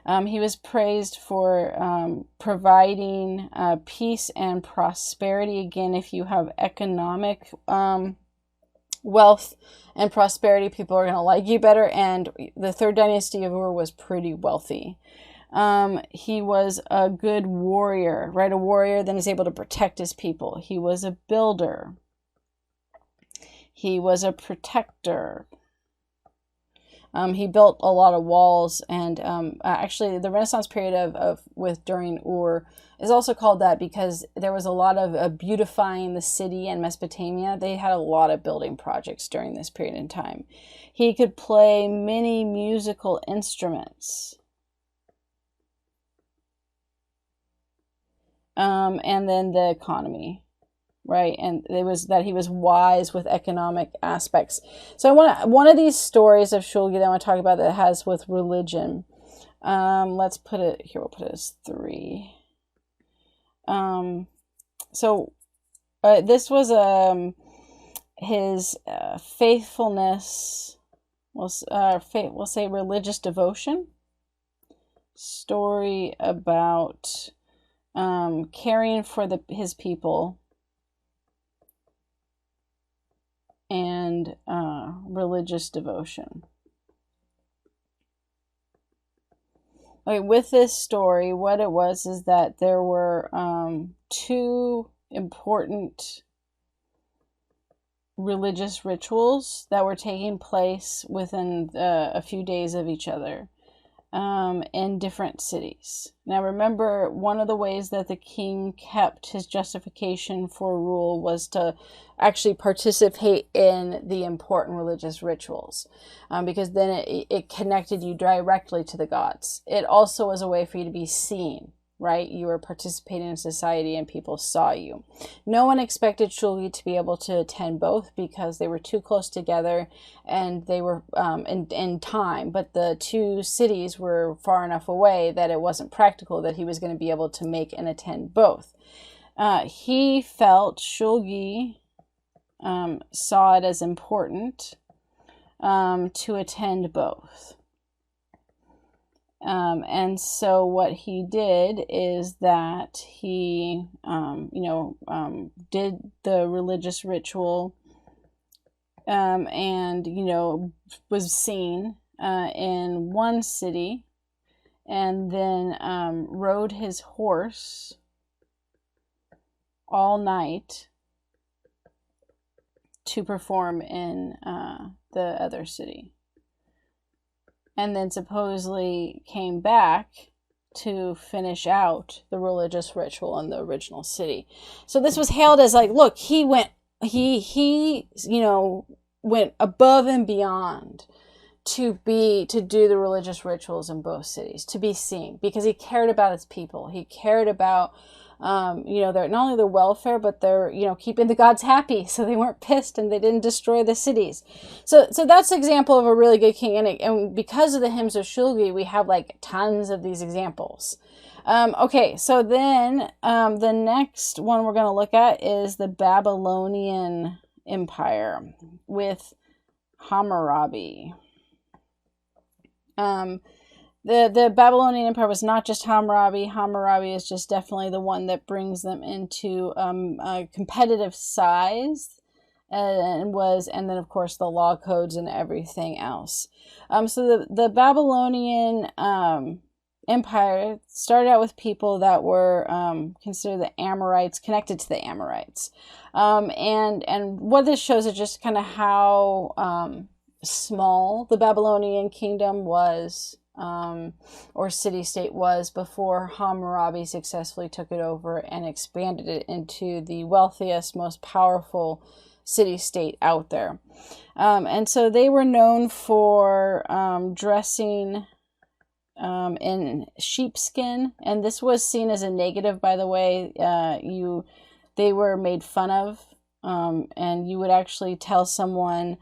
He was praised for providing peace and prosperity. Again, if you have economic wealth and prosperity, people are going to like you better. And the third dynasty of Ur was pretty wealthy. He was a good warrior, right? A warrior then is able to protect his people. He was a builder. He was a protector. He built a lot of walls, and actually the Renaissance period during Ur is also called that because there was a lot of beautifying the city and Mesopotamia. They had a lot of building projects during this period in time. He could play many musical instruments. And then the economy. Right, and it was that he was wise with economic aspects. So one of these stories of Shulgi that I want to talk about that has with religion. Let's put it here. We'll put it as 3. This was his faithfulness. We'll say religious devotion. Story about caring for his people. and religious devotion. Okay, with this story, what it was is that there were two important religious rituals that were taking place within a few days of each other in different cities. Now remember, one of the ways that the king kept his justification for rule was to actually participate in the important religious rituals, because then it connected you directly to the gods. It also was a way for you to be seen, right? You were participating in society and people saw you. No one expected Shulgi to be able to attend both because they were too close together and they were in time, but the two cities were far enough away that it wasn't practical that he was going to be able to make and attend both. He felt, Shulgi saw it as important to attend both. And so what he did is that he, did the religious ritual, and, was seen in one city, and then rode his horse all night to perform in the other city. And then supposedly came back to finish out the religious ritual in the original city. So this was hailed as like, look, he went above and beyond to do the religious rituals in both cities, to be seen, because he cared about his people. He cared about their, not only their welfare, but their, keeping the gods happy so they weren't pissed and they didn't destroy the cities. So that's an example of a really good king. And because of the hymns of Shulgi, we have like tons of these examples. Okay, so then the next one we're going to look at is the Babylonian Empire with Hammurabi. The Babylonian Empire was not just Hammurabi. Hammurabi is just definitely the one that brings them into a competitive size, and then of course the law codes and everything else. So the Babylonian Empire started out with people that were considered the Amorites, connected to the Amorites, and what this shows is just kind of how small the Babylonian kingdom was. Or city-state was before Hammurabi successfully took it over and expanded it into the wealthiest, most powerful city-state out there. And so they were known for dressing in sheepskin, and this was seen as a negative, by the way. They were made fun of, and you would actually tell someone,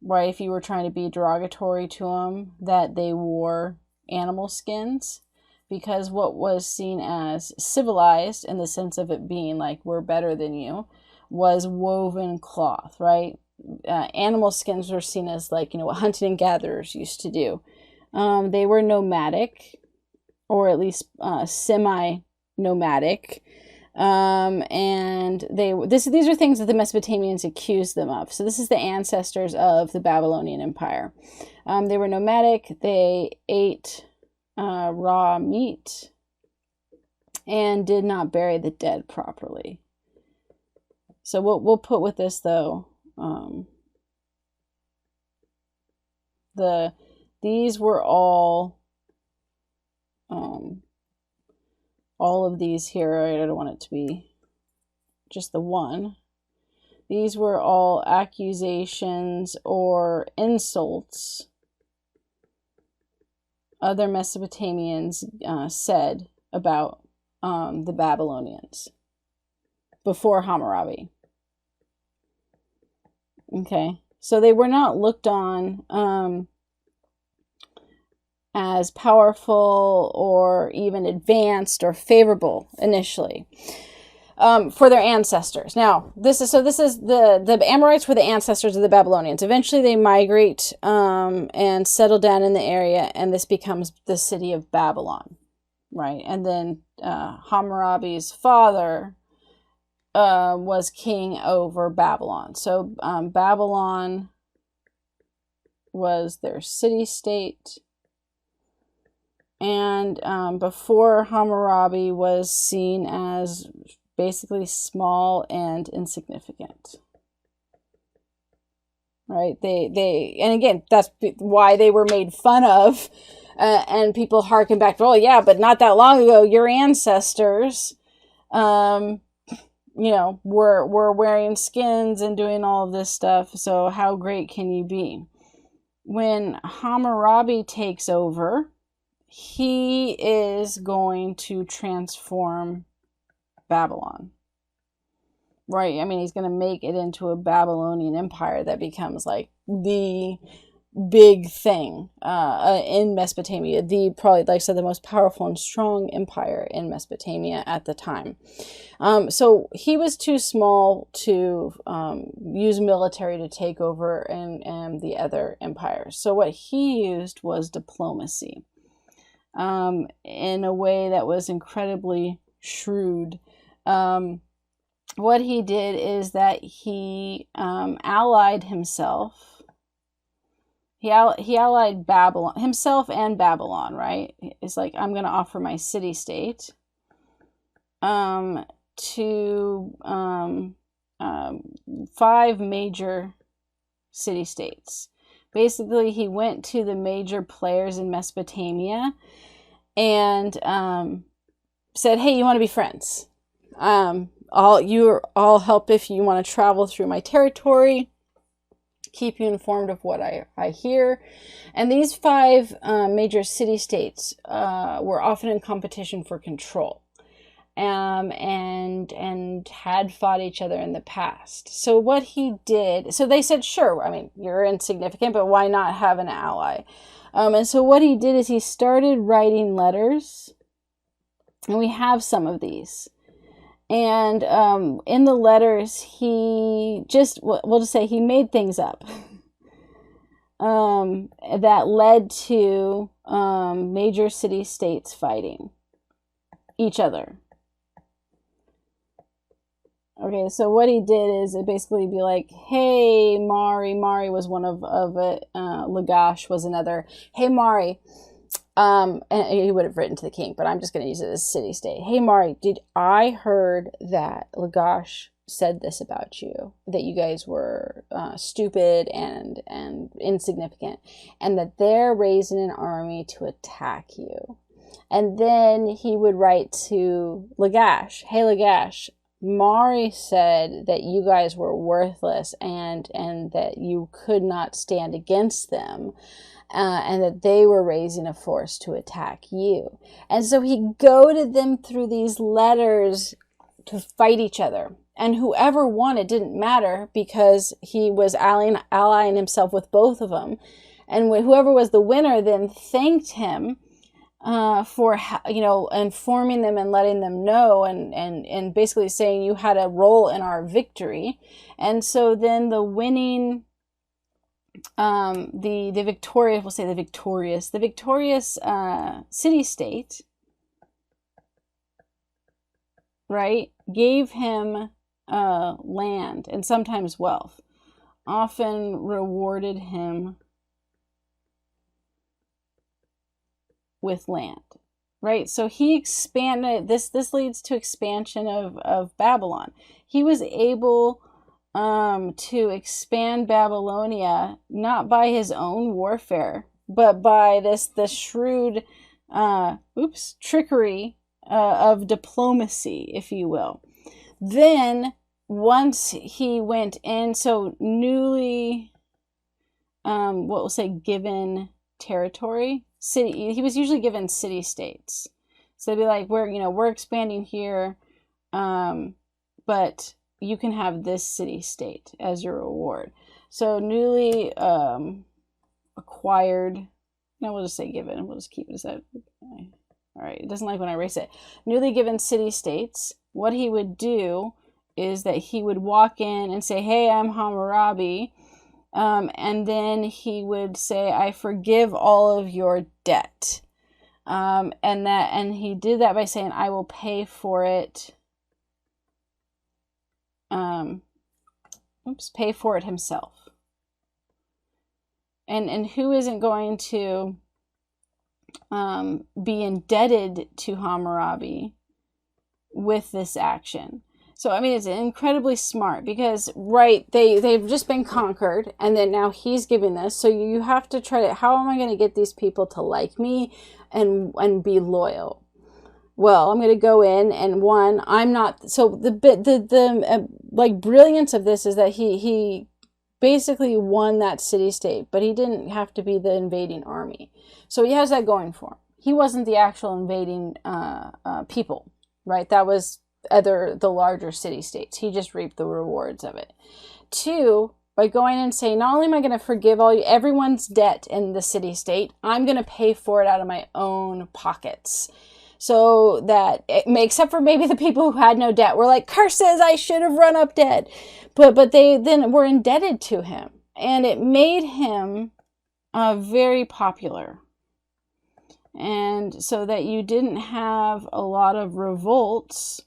right, if you were trying to be derogatory to them, that they wore animal skins, because what was seen as civilized, in the sense of it being like we're better than you, was woven cloth, right? Animal skins were seen as like, what hunting and gatherers used to do. They were nomadic, or at least semi-nomadic. And these are things that the Mesopotamians accused them of. So this is the ancestors of the Babylonian Empire. They were nomadic. They ate raw meat and did not bury the dead properly. So we'll put with this though, these were all of these here, I don't want it to be just the one. These were all accusations or insults other Mesopotamians said about the Babylonians before Hammurabi. Okay, so they were not looked on as powerful or even advanced or favorable initially for their ancestors. Now, this is the Amorites were the ancestors of the Babylonians. Eventually they migrate and settle down in the area, and this becomes the city of Babylon, right? And then Hammurabi's father was king over Babylon. So Babylon was their city-state. And before Hammurabi was seen as basically small and insignificant. Right? And again, that's why they were made fun of. And people harken back to, oh yeah, but not that long ago, your ancestors, were wearing skins and doing all of this stuff. So how great can you be? When Hammurabi takes over, he is going to transform Babylon. Right? I mean, he's going to make it into a Babylonian Empire that becomes like the big thing in Mesopotamia. Probably, like I said, the most powerful and strong empire in Mesopotamia at the time. So he was too small to use military to take over and the other empires. So what he used was diplomacy in a way that was incredibly shrewd. What he did is that he allied himself. He allied Babylon, himself and Babylon, right? It's like, I'm going to offer my city-state to 5 major city-states. Basically, he went to the major players in Mesopotamia and said, hey, you want to be friends? I'll help if you want to travel through my territory, keep you informed of what I hear. And these 5 major city-states were often in competition for control and had fought each other in the past. So what he did, so they said, sure, I mean, you're insignificant, but why not have an ally? And so what he did is he started writing letters, and we have some of these. And in the letters, we'll just say he made things up that led to major city-states fighting each other. Okay, so what he did is it basically be like, hey, Mari was one of it, Lagash was another. Hey, Mari. And he would have written to the king, but I'm just going to use it as city-state. Hey, Mari, I heard that Lagash said this about you, that you guys were stupid and insignificant, and that they're raising an army to attack you. And then he would write to Lagash, hey, Lagash, Mari said that you guys were worthless and that you could not stand against them. And that they were raising a force to attack you. And so he'd go to them through these letters to fight each other. And whoever won, it didn't matter because he was allying himself with both of them. And whoever was the winner then thanked him for, informing them and letting them know and basically saying you had a role in our victory. And so then the winning... the victorious city-state, right, gave him land and sometimes wealth, often rewarded him with land, right? So he expanded, this leads to expansion of Babylon. He was able to expand Babylonia, not by his own warfare, but by this shrewd trickery of diplomacy, if you will. Then once he went in, so newly given territory, he was usually given city-states. So they'd be like, we're expanding here, but you can have this city-state as your reward. So newly acquired, we'll just say given, we'll just keep it as that. All right, it doesn't like when I erase it. Newly given city-states, what he would do is that he would walk in and say, hey, I'm Hammurabi. And then he would say, I forgive all of your debt. And he did that by saying, I will pay for it pay for it himself. And who isn't going to be indebted to Hammurabi with this action? So, I mean, it's incredibly smart because, right, they've just been conquered, and then now he's giving this. So you have to try to, how am I going to get these people to like me and be loyal? Well, I'm going to go in, and one, I'm not, so the like brilliance of this is that he basically won that city-state, but he didn't have to be the invading army. So he has that going for him. He wasn't the actual invading people, right? That was the larger city-states. He just reaped the rewards of it. Two, by going and saying, not only am I going to forgive everyone's debt in the city-state, I'm going to pay for it out of my own pockets. So that, except for maybe the people who had no debt, were like, curses, I should have run up dead. But they then were indebted to him. And it made him very popular. And so that you didn't have a lot of revolts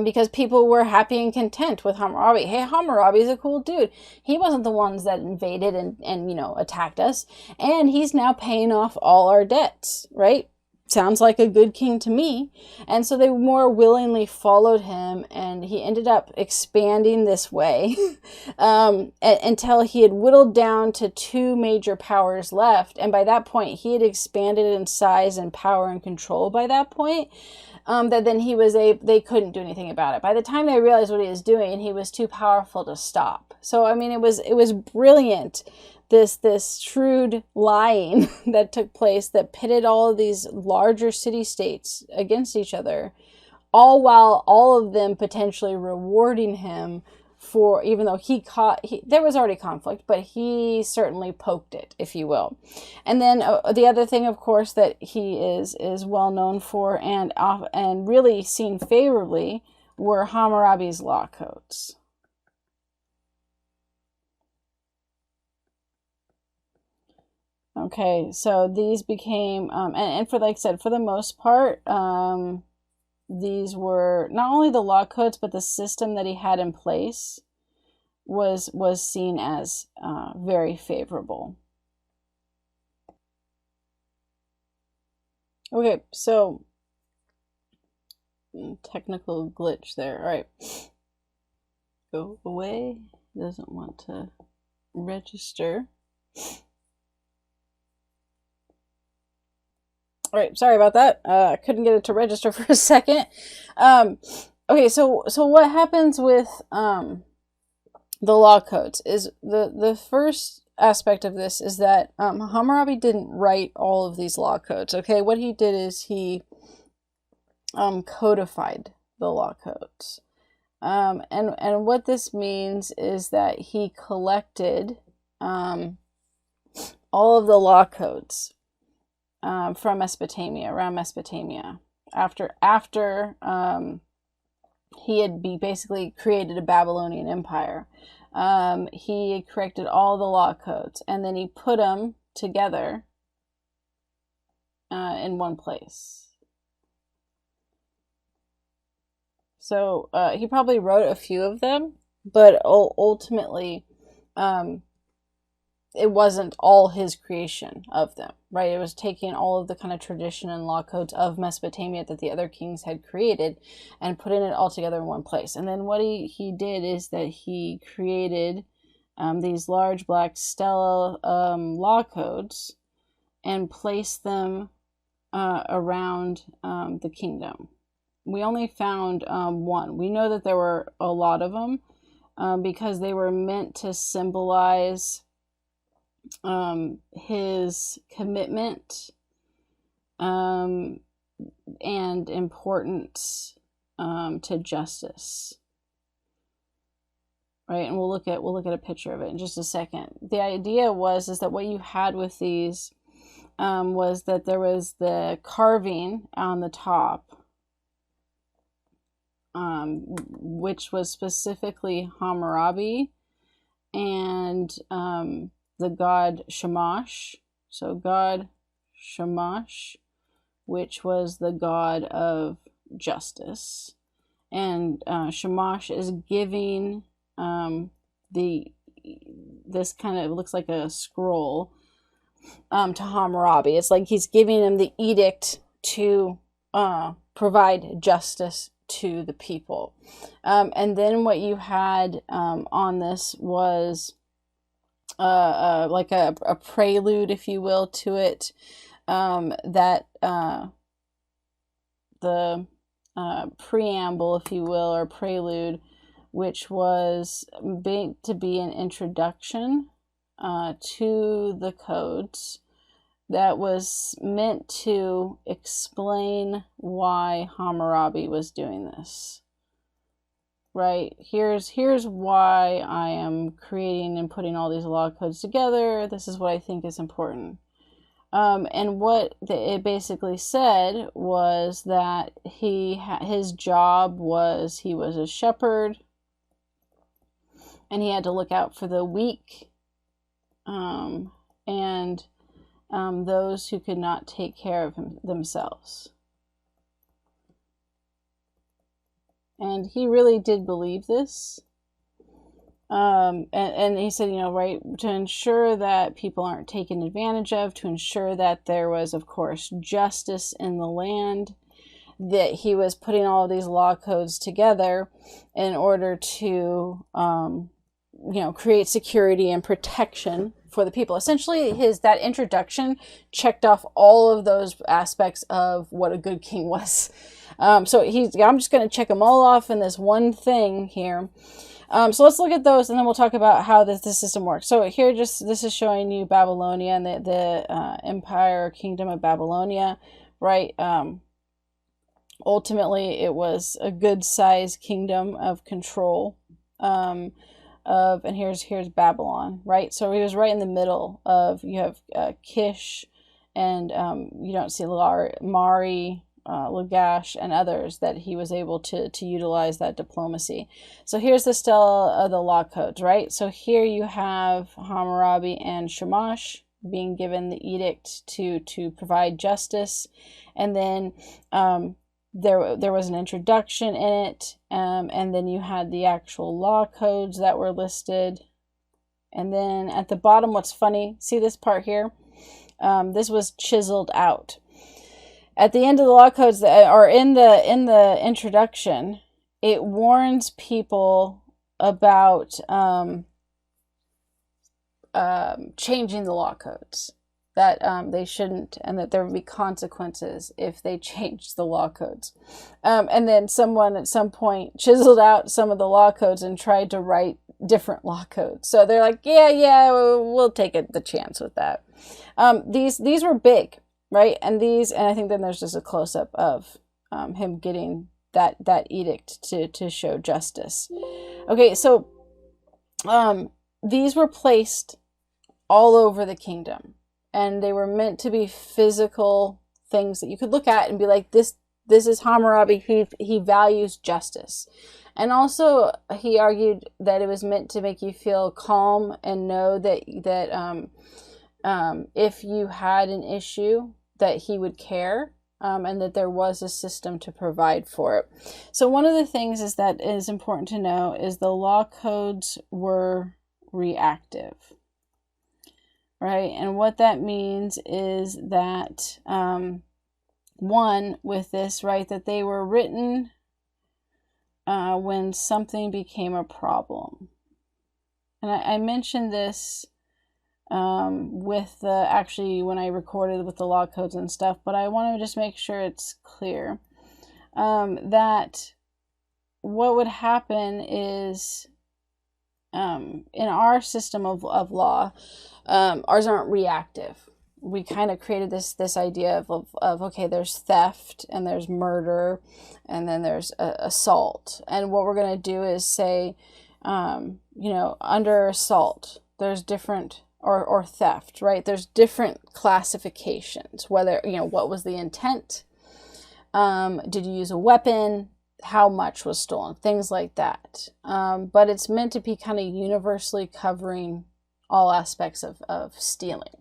because people were happy and content with Hammurabi. Hey, Hammurabi's a cool dude. He wasn't the ones that invaded and attacked us. And he's now paying off all our debts, right? Sounds like a good king to me. And so they more willingly followed him, and he ended up expanding this way until he had whittled down to 2 major powers left. And by that point, he had expanded in size and power and control by that point. That then they couldn't do anything about it. By the time they realized what he was doing, he was too powerful to stop. So, I mean, it was brilliant. This shrewd lying that took place that pitted all of these larger city-states against each other, all while all of them potentially rewarding him for, even though there was already conflict, but he certainly poked it, if you will. And then the other thing, of course, that he is well known for and really seen favorably were Hammurabi's law codes. Okay, so these became, and for, like I said, for the most part, these were not only the law codes, but the system that he had in place was seen as very favorable. Okay, so technical glitch there. All right, go away. Doesn't want to register. All right, sorry about that. I couldn't get it to register for a second. Okay, so what happens with the law codes is the first aspect of this is that Hammurabi didn't write all of these law codes. Okay, what he did is he codified the law codes, and what this means is that he collected all of the law codes from Mesopotamia, around Mesopotamia, after he had basically created a Babylonian Empire. He corrected all the law codes, and then he put them together in one place. So he probably wrote a few of them, but ultimately it wasn't all his creation of them, right? It was taking all of the kind of tradition and law codes of Mesopotamia that the other kings had created and putting it all together in one place. And then what he did is that he created these large black Stella law codes and placed them around the kingdom. We only found one. We know that there were a lot of them because they were meant to symbolize his commitment and importance to justice, right? And we'll look at a picture of it in just a second. The idea is that what you had with these was that there was the carving on the top, which was specifically Hammurabi and the god Shamash. So god Shamash, which was the god of justice. and Shamash is giving this kind of looks like a scroll to Hammurabi. It's like he's giving him the edict to provide justice to the people. And then what you had on this was like a prelude, if you will, to it, that the preamble, if you will, or prelude, which was to be an introduction to the codes that was meant to explain why Hammurabi was doing this. Right? Here's why I am creating and putting all these law codes together. This is what I think is important. And what it basically said was that his job was, he was a shepherd, and he had to look out for the weak, and those who could not take care of themselves. And he really did believe this. And he said, you know, right, to ensure that people aren't taken advantage of, to ensure that there was, of course, justice in the land, that he was putting all of these law codes together in order to, you know, create security and protection for the people. Essentially, that introduction checked off all of those aspects of what a good king was. So I'm just going to check them all off in this one thing here. So let's look at those, and then we'll talk about how the system works. So here, this is showing you Babylonia and the empire, kingdom of Babylonia, right? Ultimately, it was a good-sized kingdom of control. And here's Babylon, right? So he was right in the middle of, you have Kish, and you don't see Mari, Lagash, and others that he was able to utilize that diplomacy. So here's the Stella of the Law Codes, right? So here you have Hammurabi and Shamash being given the edict to provide justice, and then there was an introduction in it, and then you had the actual law codes that were listed. And then at the bottom, what's funny, see this part here? This was chiseled out. At the end of the law codes that are in the introduction, it warns people about changing the law codes, that they shouldn't, and that there would be consequences if they changed the law codes. And then someone at some point chiseled out some of the law codes and tried to write different law codes. So they're like, yeah, we'll take the chance with that. These were big. Right, and I think then there's just a close-up of him getting that edict to show justice. Okay, so these were placed all over the kingdom, and they were meant to be physical things that you could look at and be like, this is Hammurabi. He values justice, and also he argued that it was meant to make you feel calm and know that if you had an issue, that he would care, and that there was a system to provide for it. So one of the things that is important to know is the law codes were reactive, right? And what that means is that, one, with this, right, that they were written when something became a problem. And I mentioned this with actually when I recorded with the law codes and stuff, but I want to just make sure it's clear that what would happen is in our system of law, ours aren't reactive. We kind of created this idea of okay, there's theft and there's murder and then there's assault, and what we're going to do is say, under assault there's different, or theft, right? There's different classifications, whether, what was the intent? Did you use a weapon? How much was stolen? Things like that. But it's meant to be kind of universally covering all aspects of stealing.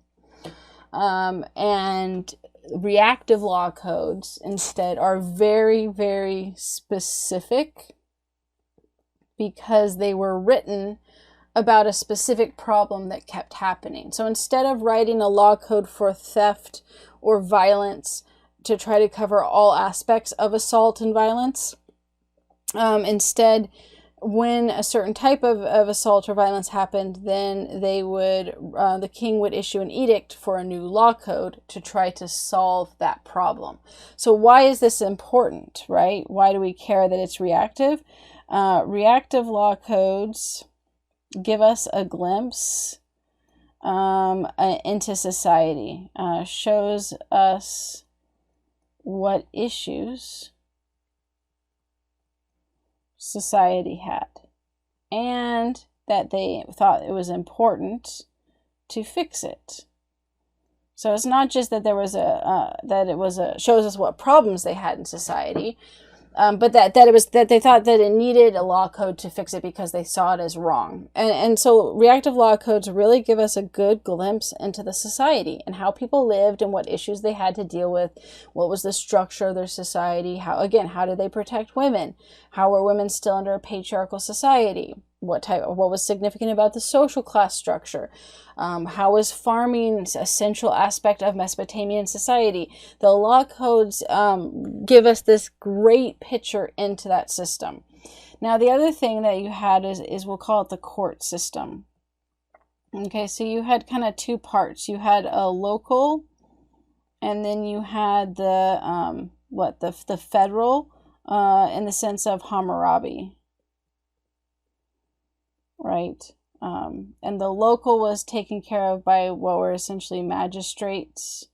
And reactive law codes instead are very, very specific because they were written about a specific problem that kept happening. So instead of writing a law code for theft or violence to try to cover all aspects of assault and violence, instead, when a certain type of assault or violence happened, then they would, the king would issue an edict for a new law code to try to solve that problem. So why is this important, right? Why do we care that it's reactive? Reactive law codes give us a glimpse into society, shows us what issues society had, and that they thought it was important to fix it. So it's not just that there was shows us what problems they had in society, but that they thought that it needed a law code to fix it because they saw it as wrong. And so reactive law codes really give us a good glimpse into the society and how people lived and what issues they had to deal with. What was the structure of their society? How did they protect women? How were women still under a patriarchal society? What was significant about the social class structure? How was farming a central aspect of Mesopotamian society? The law codes give us this great picture into that system. Now, the other thing that you had is we'll call it the court system. Okay, so you had kind of two parts. You had a local, and then you had the federal, in the sense of Hammurabi. Right. And the local was taken care of by what were essentially magistrates,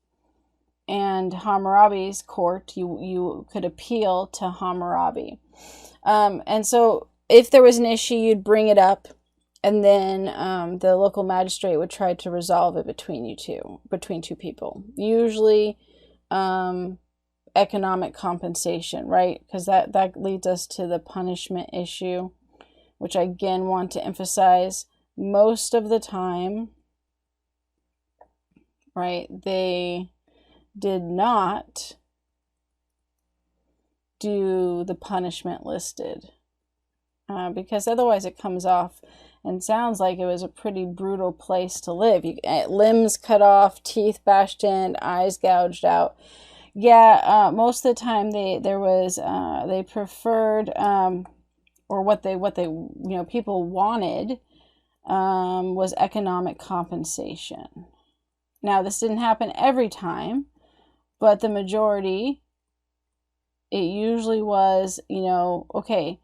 and Hammurabi's court, you could appeal to Hammurabi. And so if there was an issue, you'd bring it up, and then the local magistrate would try to resolve it between two people. Usually economic compensation, right? Because that leads us to the punishment issue, which I again want to emphasize. Most of the time, right, they did not do the punishment listed, because otherwise it comes off and sounds like it was a pretty brutal place to live. Limbs cut off, teeth bashed in, eyes gouged out. Yeah, most of the time they preferred, or what they people wanted, was economic compensation. Now, this didn't happen every time, but the majority, it usually was, okay,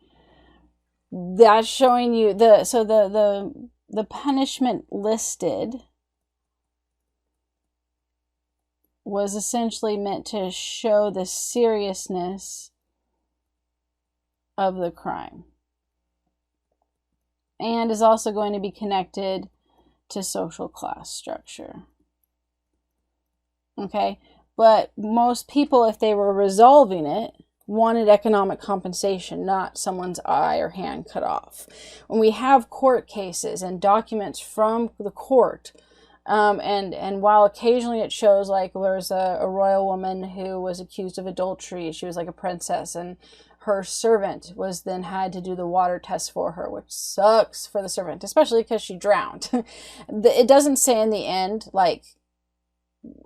that's showing you the punishment listed was essentially meant to show the seriousness of the crime, and is also going to be connected to social class structure. Okay, but most people, if they were resolving it, wanted economic compensation, not someone's eye or hand cut off. When we have court cases and documents from the court, and while occasionally it shows like there's a royal woman who was accused of adultery, she was like a princess, and her servant was then had to do the water test for her, which sucks for the servant, especially because she drowned. It doesn't say in the end, like,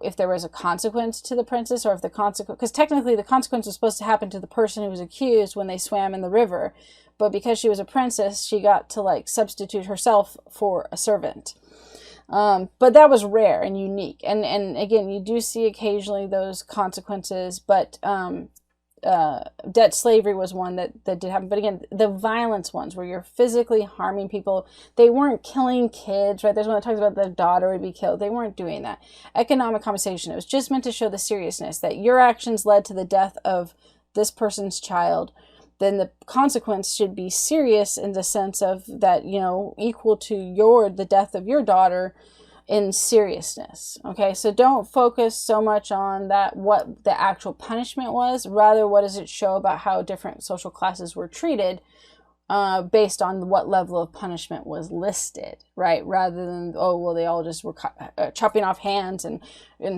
if there was a consequence to the princess, or if the consequence, because technically the consequence was supposed to happen to the person who was accused when they swam in the river, but because she was a princess, she got to like substitute herself for a servant. But that was rare and unique, and again, you do see occasionally those consequences, but debt slavery was one that did happen. But again, the violence ones where you're physically harming people, they weren't killing kids, right? There's one that talks about the daughter would be killed. They weren't doing that. Economic compensation, it was just meant to show the seriousness that your actions led to the death of this person's child. Then the consequence should be serious in the sense of that, equal to the death of your daughter in seriousness. Okay, so don't focus so much on that, what the actual punishment was. Rather, what does it show about how different social classes were treated based on what level of punishment was listed, right? Rather than, oh, well, they all just were chopping off hands and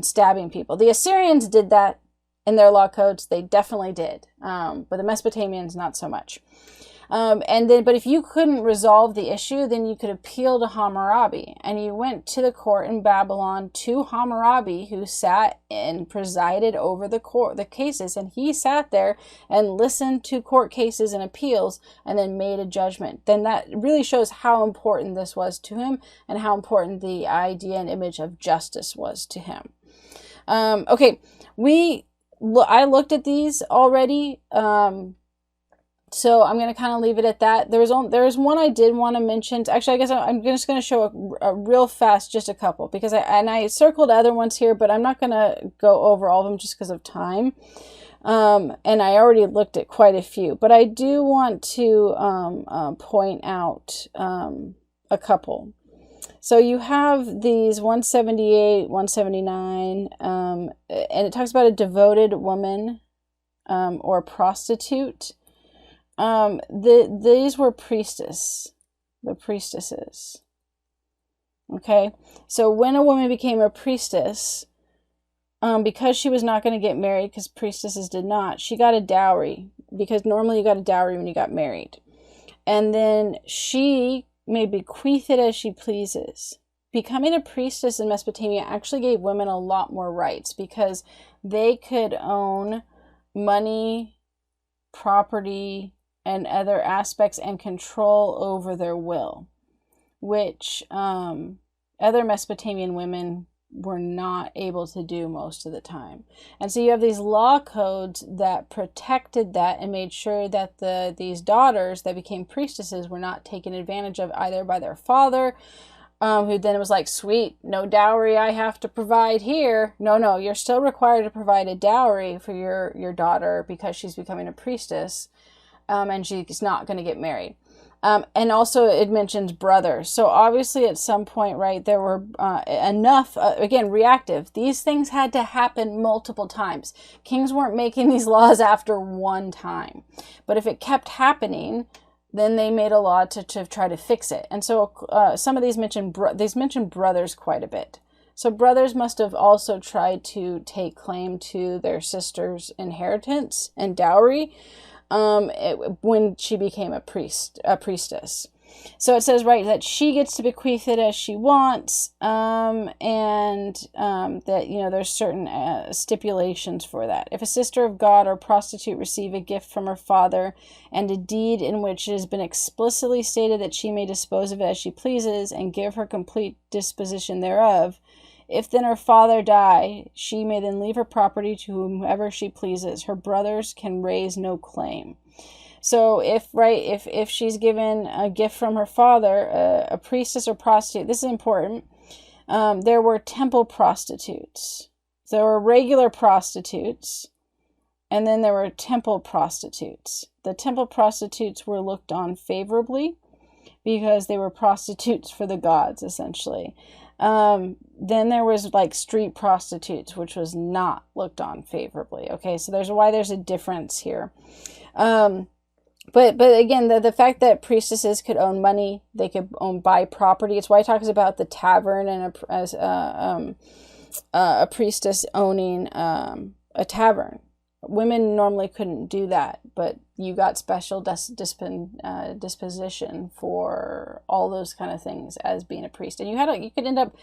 stabbing people. The Assyrians did that in their law codes. They definitely did. But the Mesopotamians, not so much. But if you couldn't resolve the issue, then you could appeal to Hammurabi. And you went to the court in Babylon to Hammurabi, who sat and presided over the cases. And he sat there and listened to court cases and appeals and then made a judgment. Then that really shows how important this was to him and how important the idea and image of justice was to him. Okay, I looked at these already. So I'm going to kind of leave it at that. There was one I did want to mention. Actually, I guess I'm just going to show a real fast, just a couple, because I circled other ones here, but I'm not going to go over all of them just because of time. And I already looked at quite a few, but I do want to point out a couple. So you have these 178, 179, and it talks about a devoted woman or a prostitute. These were the priestesses. Okay, so when a woman became a priestess, because she was not going to get married, because priestesses did not, she got a dowry, because normally you got a dowry when you got married. And then she may bequeath it as she pleases. Becoming a priestess in Mesopotamia actually gave women a lot more rights, because they could own money, property, and other aspects and control over their will, which other Mesopotamian women were not able to do most of the time. And so you have these law codes that protected that and made sure that these daughters that became priestesses were not taken advantage of either by their father, who then was like, sweet, no dowry I have to provide here. No, you're still required to provide a dowry for your daughter because she's becoming a priestess. And she's not going to get married. And also it mentions brothers. So obviously at some point, right, there were enough, again, reactive. These things had to happen multiple times. Kings weren't making these laws after one time. But if it kept happening, then they made a law to try to fix it. And so some of these mention brothers quite a bit. So brothers must have also tried to take claim to their sister's inheritance and dowry, when she became a priestess. So it says, right, that she gets to bequeath it as she wants, and that, there's certain stipulations for that. If a sister of God or prostitute receive a gift from her father, and a deed in which it has been explicitly stated that she may dispose of it as she pleases, and give her complete disposition thereof, if then her father die, she may then leave her property to whomever she pleases. Her brothers can raise no claim. So if she's given a gift from her father, a priestess or prostitute, this is important. There were temple prostitutes. There were regular prostitutes, and then there were temple prostitutes. The temple prostitutes were looked on favorably because they were prostitutes for the gods, essentially. Then there was like street prostitutes, which was not looked on favorably. Okay, so there's a difference here. But again, the fact that priestesses could own money, they could buy property. It's why he talks about the tavern and a priestess owning a tavern. Women normally couldn't do that, but you got special disposition for all those kind of things as being a priest. And you could end up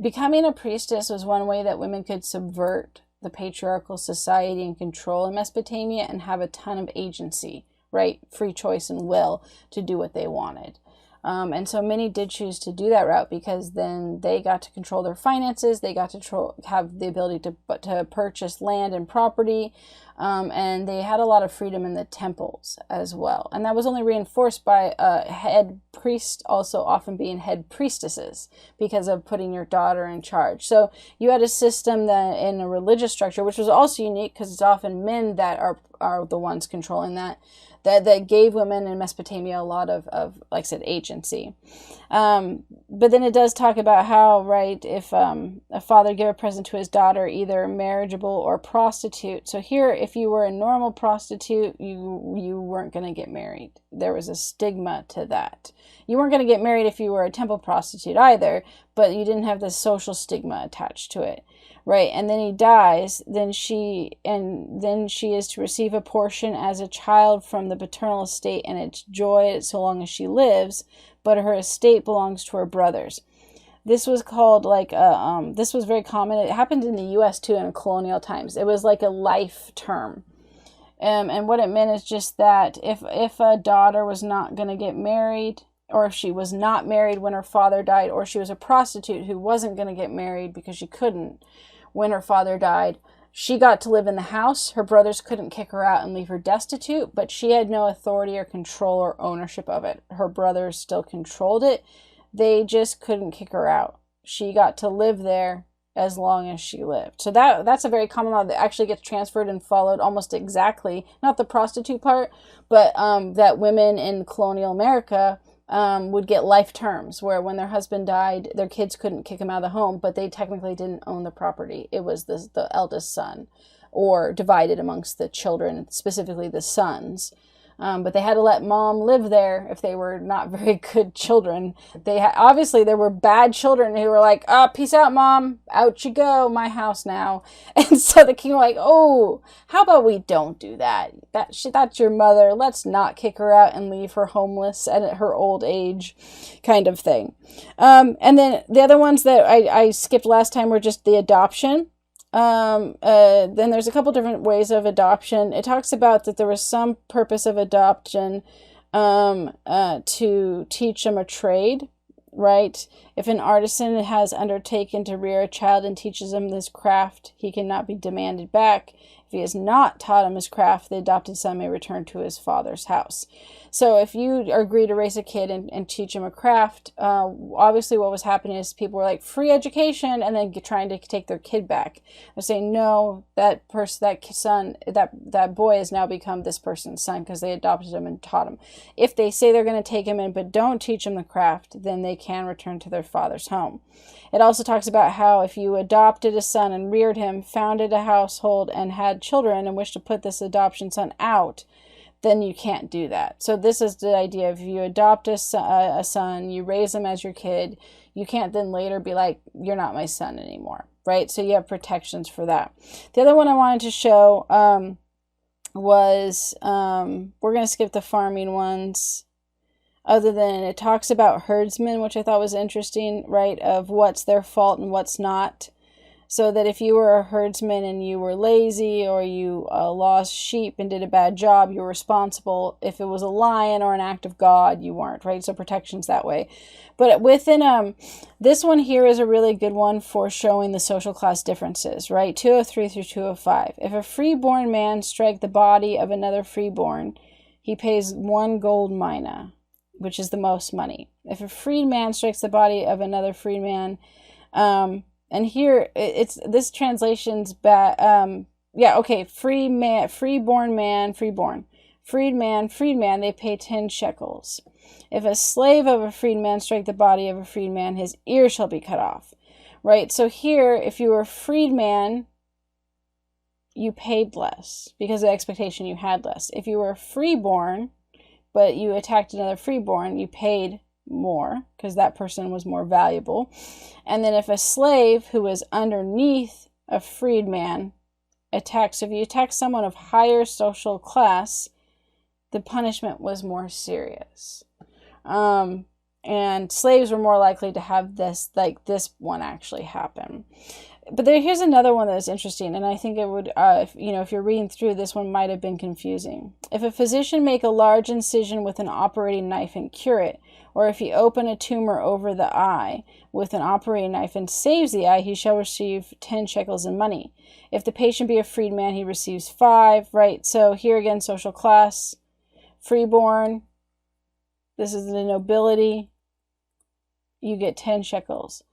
becoming a priestess was one way that women could subvert the patriarchal society and control in Mesopotamia and have a ton of agency, right? Free choice and will to do what they wanted. And so many did choose to do that route because then they got to control their finances. They got to have the ability to purchase land and property. And they had a lot of freedom in the temples as well. And that was only reinforced by head priest also often being head priestesses because of putting your daughter in charge. So you had a system that in a religious structure, which was also unique because it's often men that are are the ones controlling that gave women in Mesopotamia a lot of like I said, agency. But then it does talk about how, right, if a father gave a present to his daughter, either marriageable or prostitute. So here, if you were a normal prostitute, you weren't going to get married. There was a stigma to that. You weren't going to get married if you were a temple prostitute either, but you didn't have the social stigma attached to it. Right, and then he dies, then she is to receive a portion as a child from the paternal estate and its joy so long as she lives, but her estate belongs to her brothers. This was called like this was very common. It happened in the U.S. too in colonial times. It was like a life term. And what it meant is just that if a daughter was not going to get married, or if she was not married when her father died, or she was a prostitute who wasn't going to get married because she couldn't when her father died, she got to live in the house. Her brothers couldn't kick her out and leave her destitute, but she had no authority or control or ownership of it. Her brothers still controlled it. They just couldn't kick her out. She got to live there as long as she lived. So that's a very common law that actually gets transferred and followed almost exactly, not the prostitute part, but that women in colonial America would get life terms, where when their husband died, their kids couldn't kick him out of the home, but they technically didn't own the property. It was the eldest son, or divided amongst the children, specifically the sons. But they had to let mom live there if they were not very good children. Obviously there were bad children who were like, peace out, mom, out you go, my house now. And so the king was like, oh, how about we don't do that? That's your mother. Let's not kick her out and leave her homeless at her old age, kind of thing. And then the other ones that I skipped last time were just the adoption. Then there's a couple different ways of adoption. It talks about that there was some purpose of adoption to teach them a trade, right? If an artisan has undertaken to rear a child and teaches him this craft, he cannot be demanded back. If he has not taught him his craft, the adopted son may return to his father's house. So if you agree to raise a kid and teach him a craft, obviously what was happening is people were like, free education, and then trying to take their kid back. They're saying, no, that boy has now become this person's son because they adopted him and taught him. If they say they're going to take him in but don't teach him the craft, then they can return to their father's home. It also talks about how if you adopted a son and reared him, founded a household, and had children and wished to put this adoption son out, then you can't do that. So this is the idea of, if you adopt a son, you raise him as your kid, you can't then later be like, you're not my son anymore, right? So you have protections for that. The other one I wanted to show was, we're going to skip the farming ones, other than it talks about herdsmen, which I thought was interesting, right, of what's their fault and what's not. So that if you were a herdsman and you were lazy, or you lost sheep and did a bad job, you were responsible. If it was a lion or an act of God, you weren't, right? So protections that way. But within this one here is a really good one for showing the social class differences, right? 203 through 205. If a freeborn man strike the body of another freeborn, he pays 1 gold mina, which is the most money. If a freedman strikes the body of another freedman, and here it's this translation's bad. Freeborn man, freeborn. Freedman, they pay 10 shekels. If a slave of a freedman strike the body of a freedman, his ear shall be cut off. Right? So here, if you were a freedman, you paid less because of the expectation you had less. If you were freeborn, but you attacked another freeborn, you paid more because that person was more valuable. And then if a slave who was underneath a freedman attacks, if you attack someone of higher social class, the punishment was more serious. And slaves were more likely to have this one actually happen. But here's another one that is interesting, and I think it would, if you're reading through, this one might have been confusing. If a physician make a large incision with an operating knife and cure it, or if he open a tumor over the eye with an operating knife and saves the eye, he shall receive 10 shekels in money. If the patient be a freedman, he receives 5, right? So here again, social class, freeborn, this is the nobility, you get 10 shekels.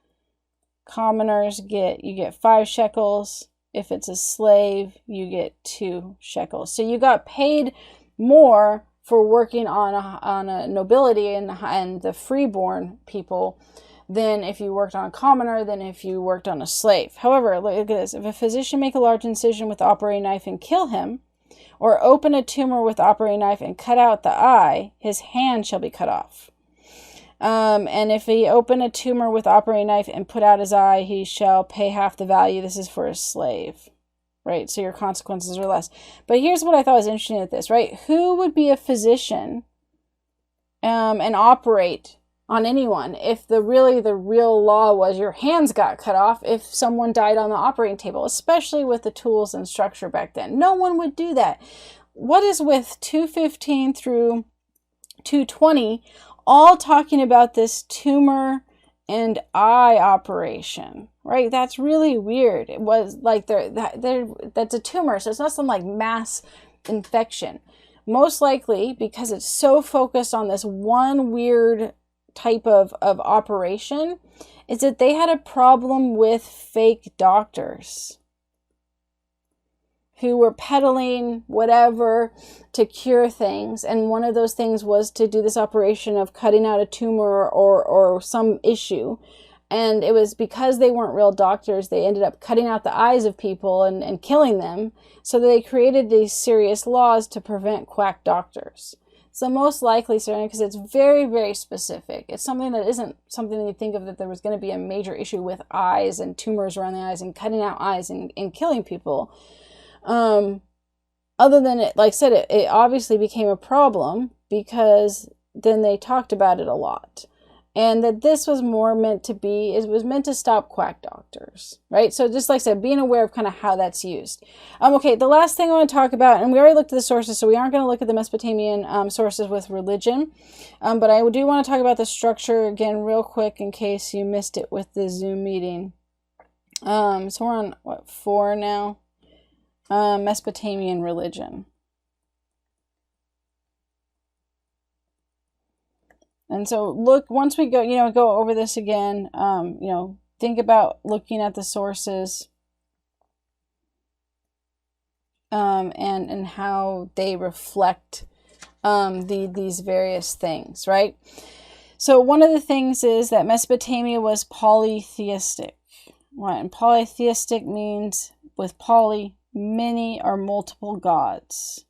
Commoners you get 5 shekels. If it's a slave, you get 2 shekels. So you got paid more for working on a nobility and the freeborn people than if you worked on a commoner, than if you worked on a slave. However, look at this. If a physician make a large incision with the operating knife and kill him, or open a tumor with the operating knife and cut out the eye, his hand shall be cut off. And if he open a tumor with the operating knife and put out his eye, he shall pay half the value. This is for a slave, right? So your consequences are less. But here's what I thought was interesting at this, right? Who would be a physician and operate on anyone if the real law was your hands got cut off if someone died on the operating table, especially with the tools and structure back then? No one would do that. What is with 215 through 220 all talking about this tumor and eye operation, right? That's really weird. It was like that's a tumor, so it's not some like mass infection. Most likely because it's so focused on this one weird type of operation, is that they had a problem with fake doctors who were peddling whatever to cure things. And one of those things was to do this operation of cutting out a tumor or some issue. And it was because they weren't real doctors, they ended up cutting out the eyes of people and killing them. So they created these serious laws to prevent quack doctors. So most likely, certainly, because it's very, very specific. It's something that isn't something you think of that there was going to be a major issue with eyes and tumors around the eyes and cutting out eyes and killing people. Other than it, like I said, it obviously became a problem because then they talked about it a lot. And that this was more meant to be, it was meant to stop quack doctors, right? So just like I said, being aware of kind of how that's used. Okay, the last thing I want to talk about, and we already looked at the sources, so we aren't going to look at the Mesopotamian sources with religion, but I do want to talk about the structure again real quick in case you missed it with the Zoom meeting. So we're on, 4 now? Mesopotamian religion. And so look, once we go, go over this again, think about looking at the sources and how they reflect these various things, right? So one of the things is that Mesopotamia was polytheistic. Right? And polytheistic means with poly, many or multiple gods,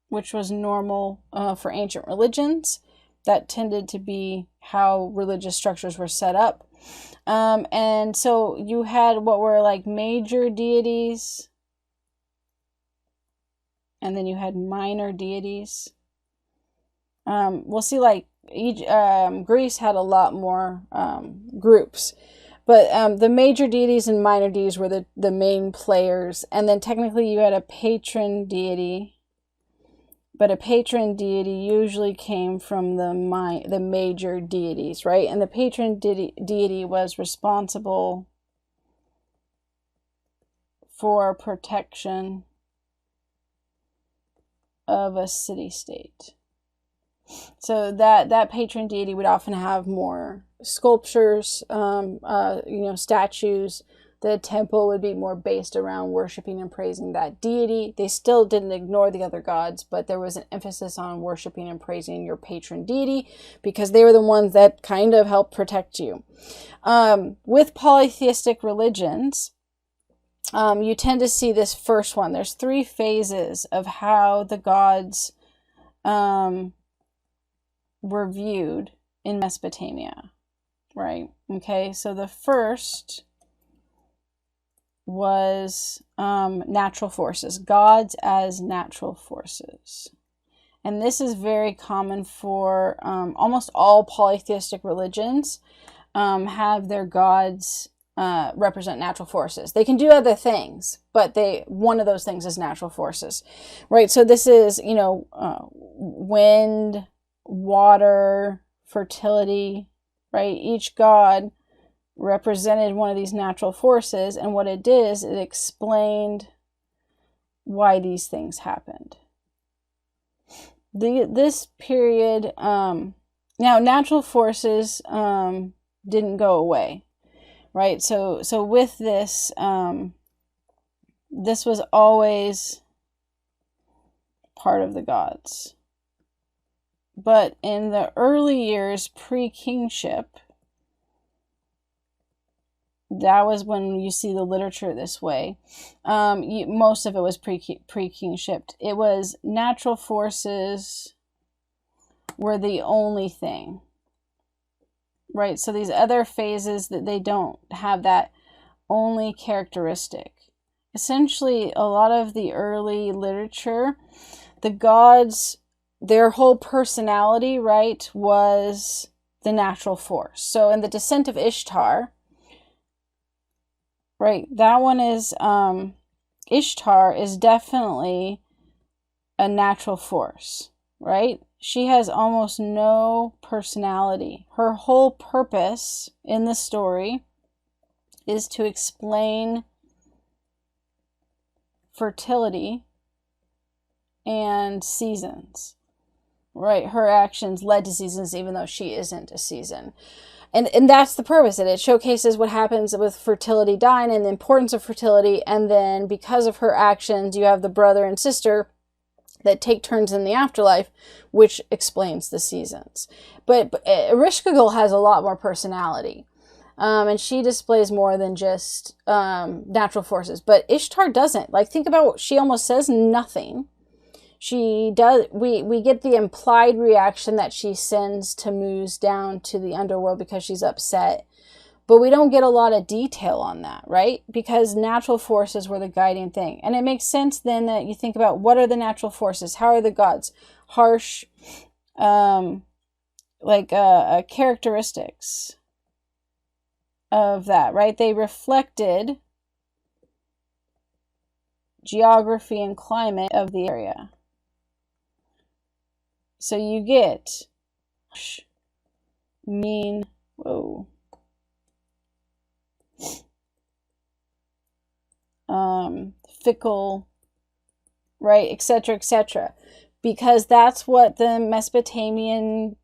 which was normal for ancient religions. That tended to be how religious structures were set up. And so you had what were like major deities, and then you had minor deities. We'll see like Greece had a lot more groups. But the major deities and minor deities were the main players. And then technically you had a patron deity. But a patron deity usually came from the major deities, right? And the patron deity was responsible for protection of a city-state. So that patron deity would often have more sculptures, statues. The temple would be more based around worshiping and praising that deity. They still didn't ignore the other gods, but there was an emphasis on worshiping and praising your patron deity because they were the ones that kind of helped protect you. With polytheistic religions, you tend to see this first one. There's 3 phases of how the gods were viewed in Mesopotamia, right? Okay, so the first was natural forces, gods as natural forces. And this is very common for almost all polytheistic religions have their gods represent natural forces. They can do other things, but one of those things is natural forces, right? So this is, wind, water, fertility, right? Each god represented one of these natural forces, and what it did is it explained why these things happened. This period, now natural forces didn't go away, right? So with this, this was always part of the gods. But in the early years pre-kingship, that was when you see the literature this way. Most of it was pre-kingship. It was natural forces were the only thing. Right? So these other phases, that they don't have that only characteristic. Essentially, a lot of the early literature, the gods, their whole personality, right, was the natural force. So in the Descent of Ishtar, right, that one is, Ishtar is definitely a natural force, right? She has almost no personality. Her whole purpose in the story is to explain fertility and seasons, right? Her actions led to seasons, even though she isn't a season. And that's the purpose of it. It showcases what happens with fertility dying and the importance of fertility. And then because of her actions, you have the brother and sister that take turns in the afterlife, which explains the seasons. But Ereshkigal has a lot more personality. And she displays more than just natural forces. But Ishtar doesn't. Like, think about, she almost says nothing. She does. We get the implied reaction that she sends Tammuz down to the underworld because she's upset. But we don't get a lot of detail on that, right? Because natural forces were the guiding thing. And it makes sense then that you think about, what are the natural forces? How are the gods? Harsh, characteristics of that, right? They reflected geography and climate of the area. So you get mean, fickle, right, etc., etc. Because that's what the Mesopotamian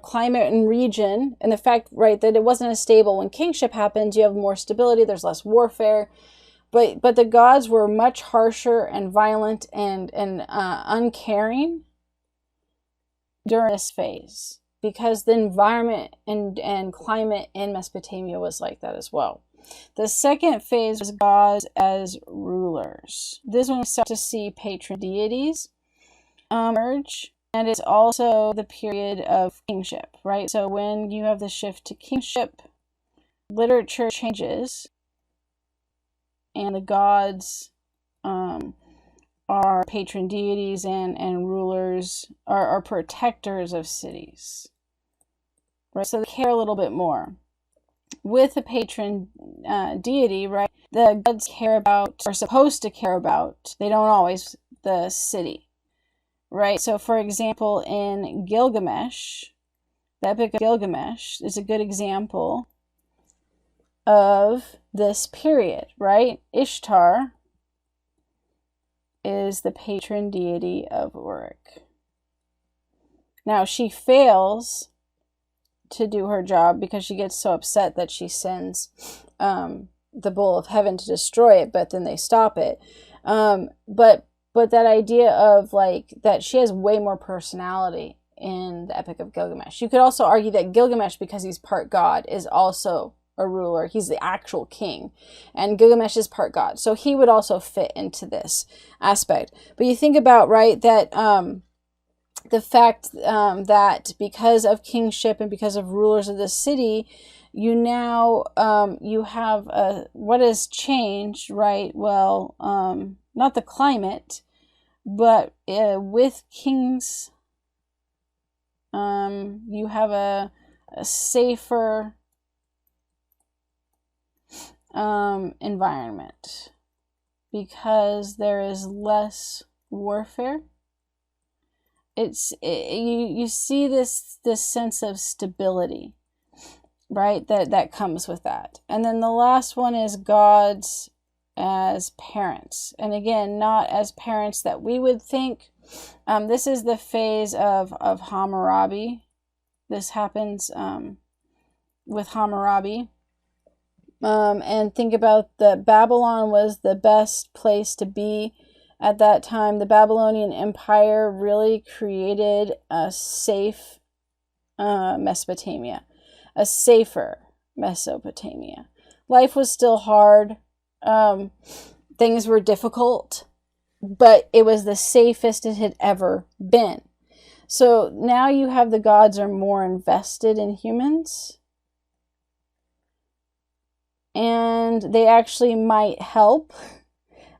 climate and region, and the fact, right, that it wasn't as stable. When kingship happens, you have more stability, there's less warfare. But the gods were much harsher and violent and uncaring during this phase, because the environment and climate in Mesopotamia was like that as well. The second phase was gods as rulers. This one we start to see patron deities emerge, and it's also the period of kingship, right? So when you have the shift to kingship, literature changes, and the gods are patron deities and rulers, are protectors of cities, right? So they care a little bit more. With a patron deity, right, the gods care about, are supposed to care about, they don't always, the city, right? So for example, in Gilgamesh, the Epic of Gilgamesh is a good example of this period, right? Ishtar is the patron deity of Uruk. Now, she fails to do her job because she gets so upset that she sends the bull of heaven to destroy it, but then they stop it. But that idea of, like, that she has way more personality in the Epic of Gilgamesh. You could also argue that Gilgamesh, because he's part god, is also a ruler. He's the actual king, and Gilgamesh is part god, so he would also fit into this aspect. But you think about, right, that the fact that because of kingship and because of rulers of the city, you now you have what has changed, right? Well, not the climate, but with kings, you have a safer environment, because there is less warfare. You see this sense of stability, right, that comes with that. And then the last one is gods as parents, and again, not as parents that we would think. This is the phase of Hammurabi. This happens with Hammurabi. and think about that Babylon was the best place to be at that time. The Babylonian Empire really created a safe Mesopotamia, a safer Mesopotamia. Life was still hard. Things were difficult, but it was the safest it had ever been. So now you have the gods are more invested in humans. And they actually might help.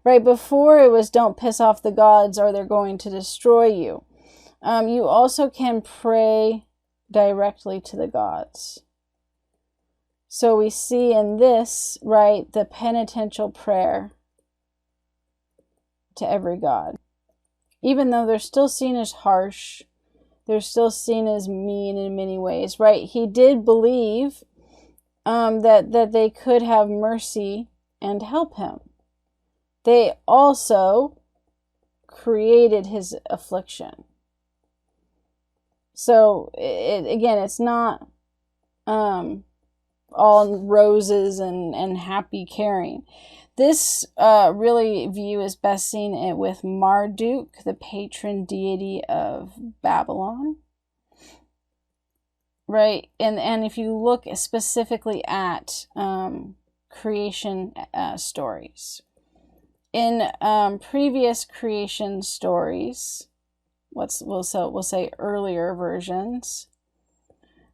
Right before it was don't piss off the gods or they're going to destroy you. You also can pray directly to the gods. So we see in this, right, the penitential prayer to every god. Even though they're still seen as harsh, they're still seen as mean in many ways, right? He did believe that they could have mercy and help him. They also created his affliction. So, again, it's not all roses and happy caring. This really view is best seen with Marduk, the patron deity of Babylon. Right? And if you look specifically at creation stories. In previous creation stories, we'll say earlier versions,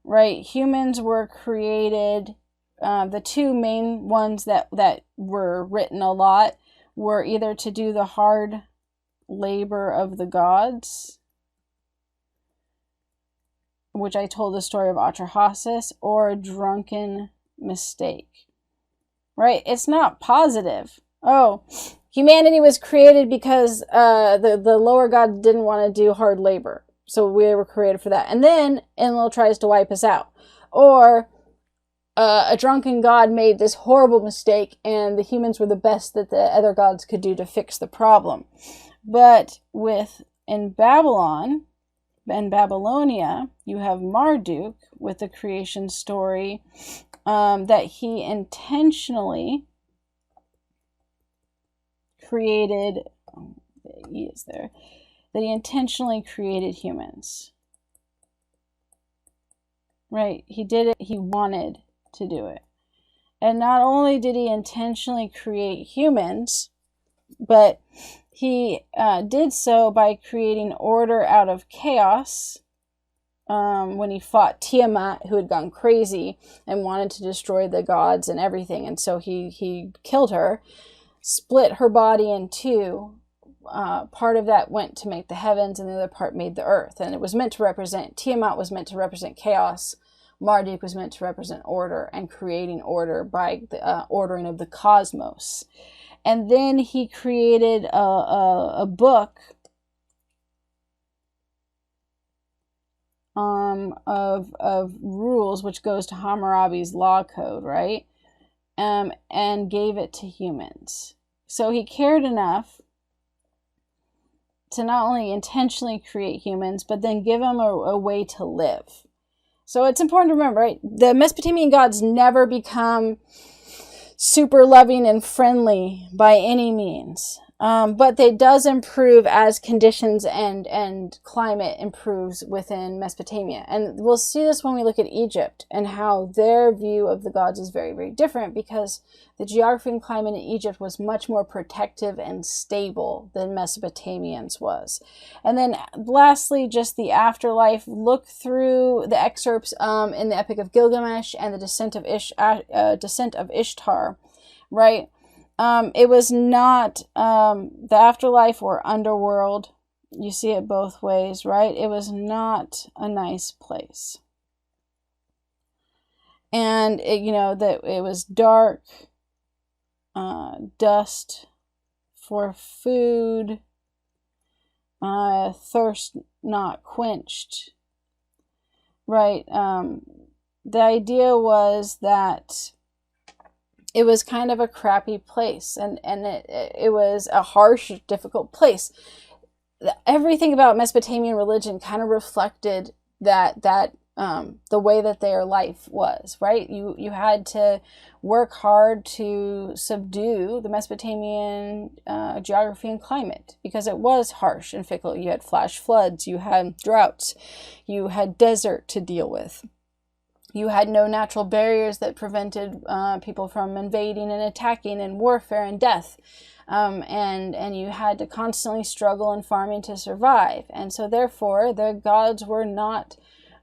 right? Humans were created. The two main ones that were written a lot were either to do the hard labor of the gods, which I told the story of Atrahasis, or a drunken mistake. Right? It's not positive. Oh, humanity was created because the lower gods didn't want to do hard labor. So we were created for that. And then Enlil tries to wipe us out. Or a drunken god made this horrible mistake and the humans were the best that the other gods could do to fix the problem. But in Babylon and Babylonia, you have Marduk with the creation story that he intentionally created, that he intentionally created humans. Right? He did it, he wanted to do it. And not only did he intentionally create humans, but he did so by creating order out of chaos when he fought Tiamat, who had gone crazy and wanted to destroy the gods and everything. And so he killed her, split her body in two. Part of that went to make the heavens and the other part made the earth. And it was meant to represent, Tiamat was meant to represent chaos. Marduk was meant to represent order and creating order by the ordering of the cosmos. And then he created a book of rules, which goes to Hammurabi's law code, right? And gave it to humans. So he cared enough to not only intentionally create humans, but then give them a way to live. So it's important to remember, right? The Mesopotamian gods never become super loving and friendly by any means. But they does improve as conditions and climate improves within Mesopotamia. And we'll see this when we look at Egypt and how their view of the gods is very, very different, because the geography and climate in Egypt was much more protective and stable than Mesopotamians was. And then lastly, just the afterlife. Look through the excerpts in the Epic of Gilgamesh and the Descent of Ishtar, right? It was not the afterlife or underworld. You see it both ways, right? It was not a nice place. And that it was dark, dust for food, thirst not quenched, right? The idea was that it was kind of a crappy place, and it was a harsh, difficult place. Everything about Mesopotamian religion kind of reflected that the way that their life was, right? You had to work hard to subdue the Mesopotamian geography and climate because it was harsh and fickle. You had flash floods, you had droughts, you had desert to deal with. You had no natural barriers that prevented people from invading and attacking, and warfare and death. And you had to constantly struggle in farming to survive. And so therefore, the gods were not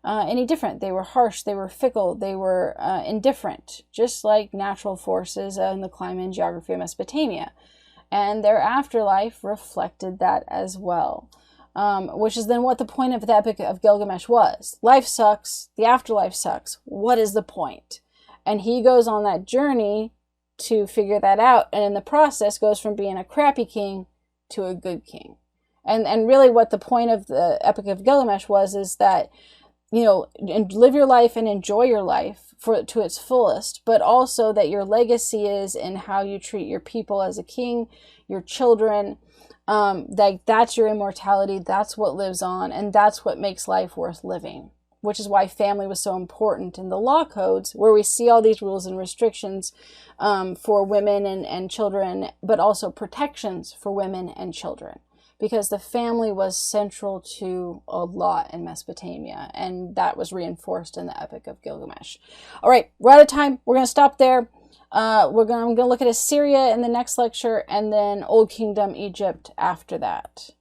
any different. They were harsh, they were fickle, they were indifferent, just like natural forces in the climate and geography of Mesopotamia. And their afterlife reflected that as well. Which is then what the point of the Epic of Gilgamesh was. Life sucks, the afterlife sucks. What is the point? And he goes on that journey to figure that out, and in the process goes from being a crappy king to a good king. And really what the point of the Epic of Gilgamesh was is that, you know, live your life and enjoy your life to its fullest, but also that your legacy is in how you treat your people as a king, your children. That's your immortality, that's what lives on, and that's what makes life worth living, which is why family was so important in the law codes, where we see all these rules and restrictions for women and children, but also protections for women and children, because the family was central to a lot in Mesopotamia, and that was reinforced in the Epic of Gilgamesh. All right, we're out of time. We're going to stop there. I'm going to look at Assyria in the next lecture, and then Old Kingdom Egypt after that.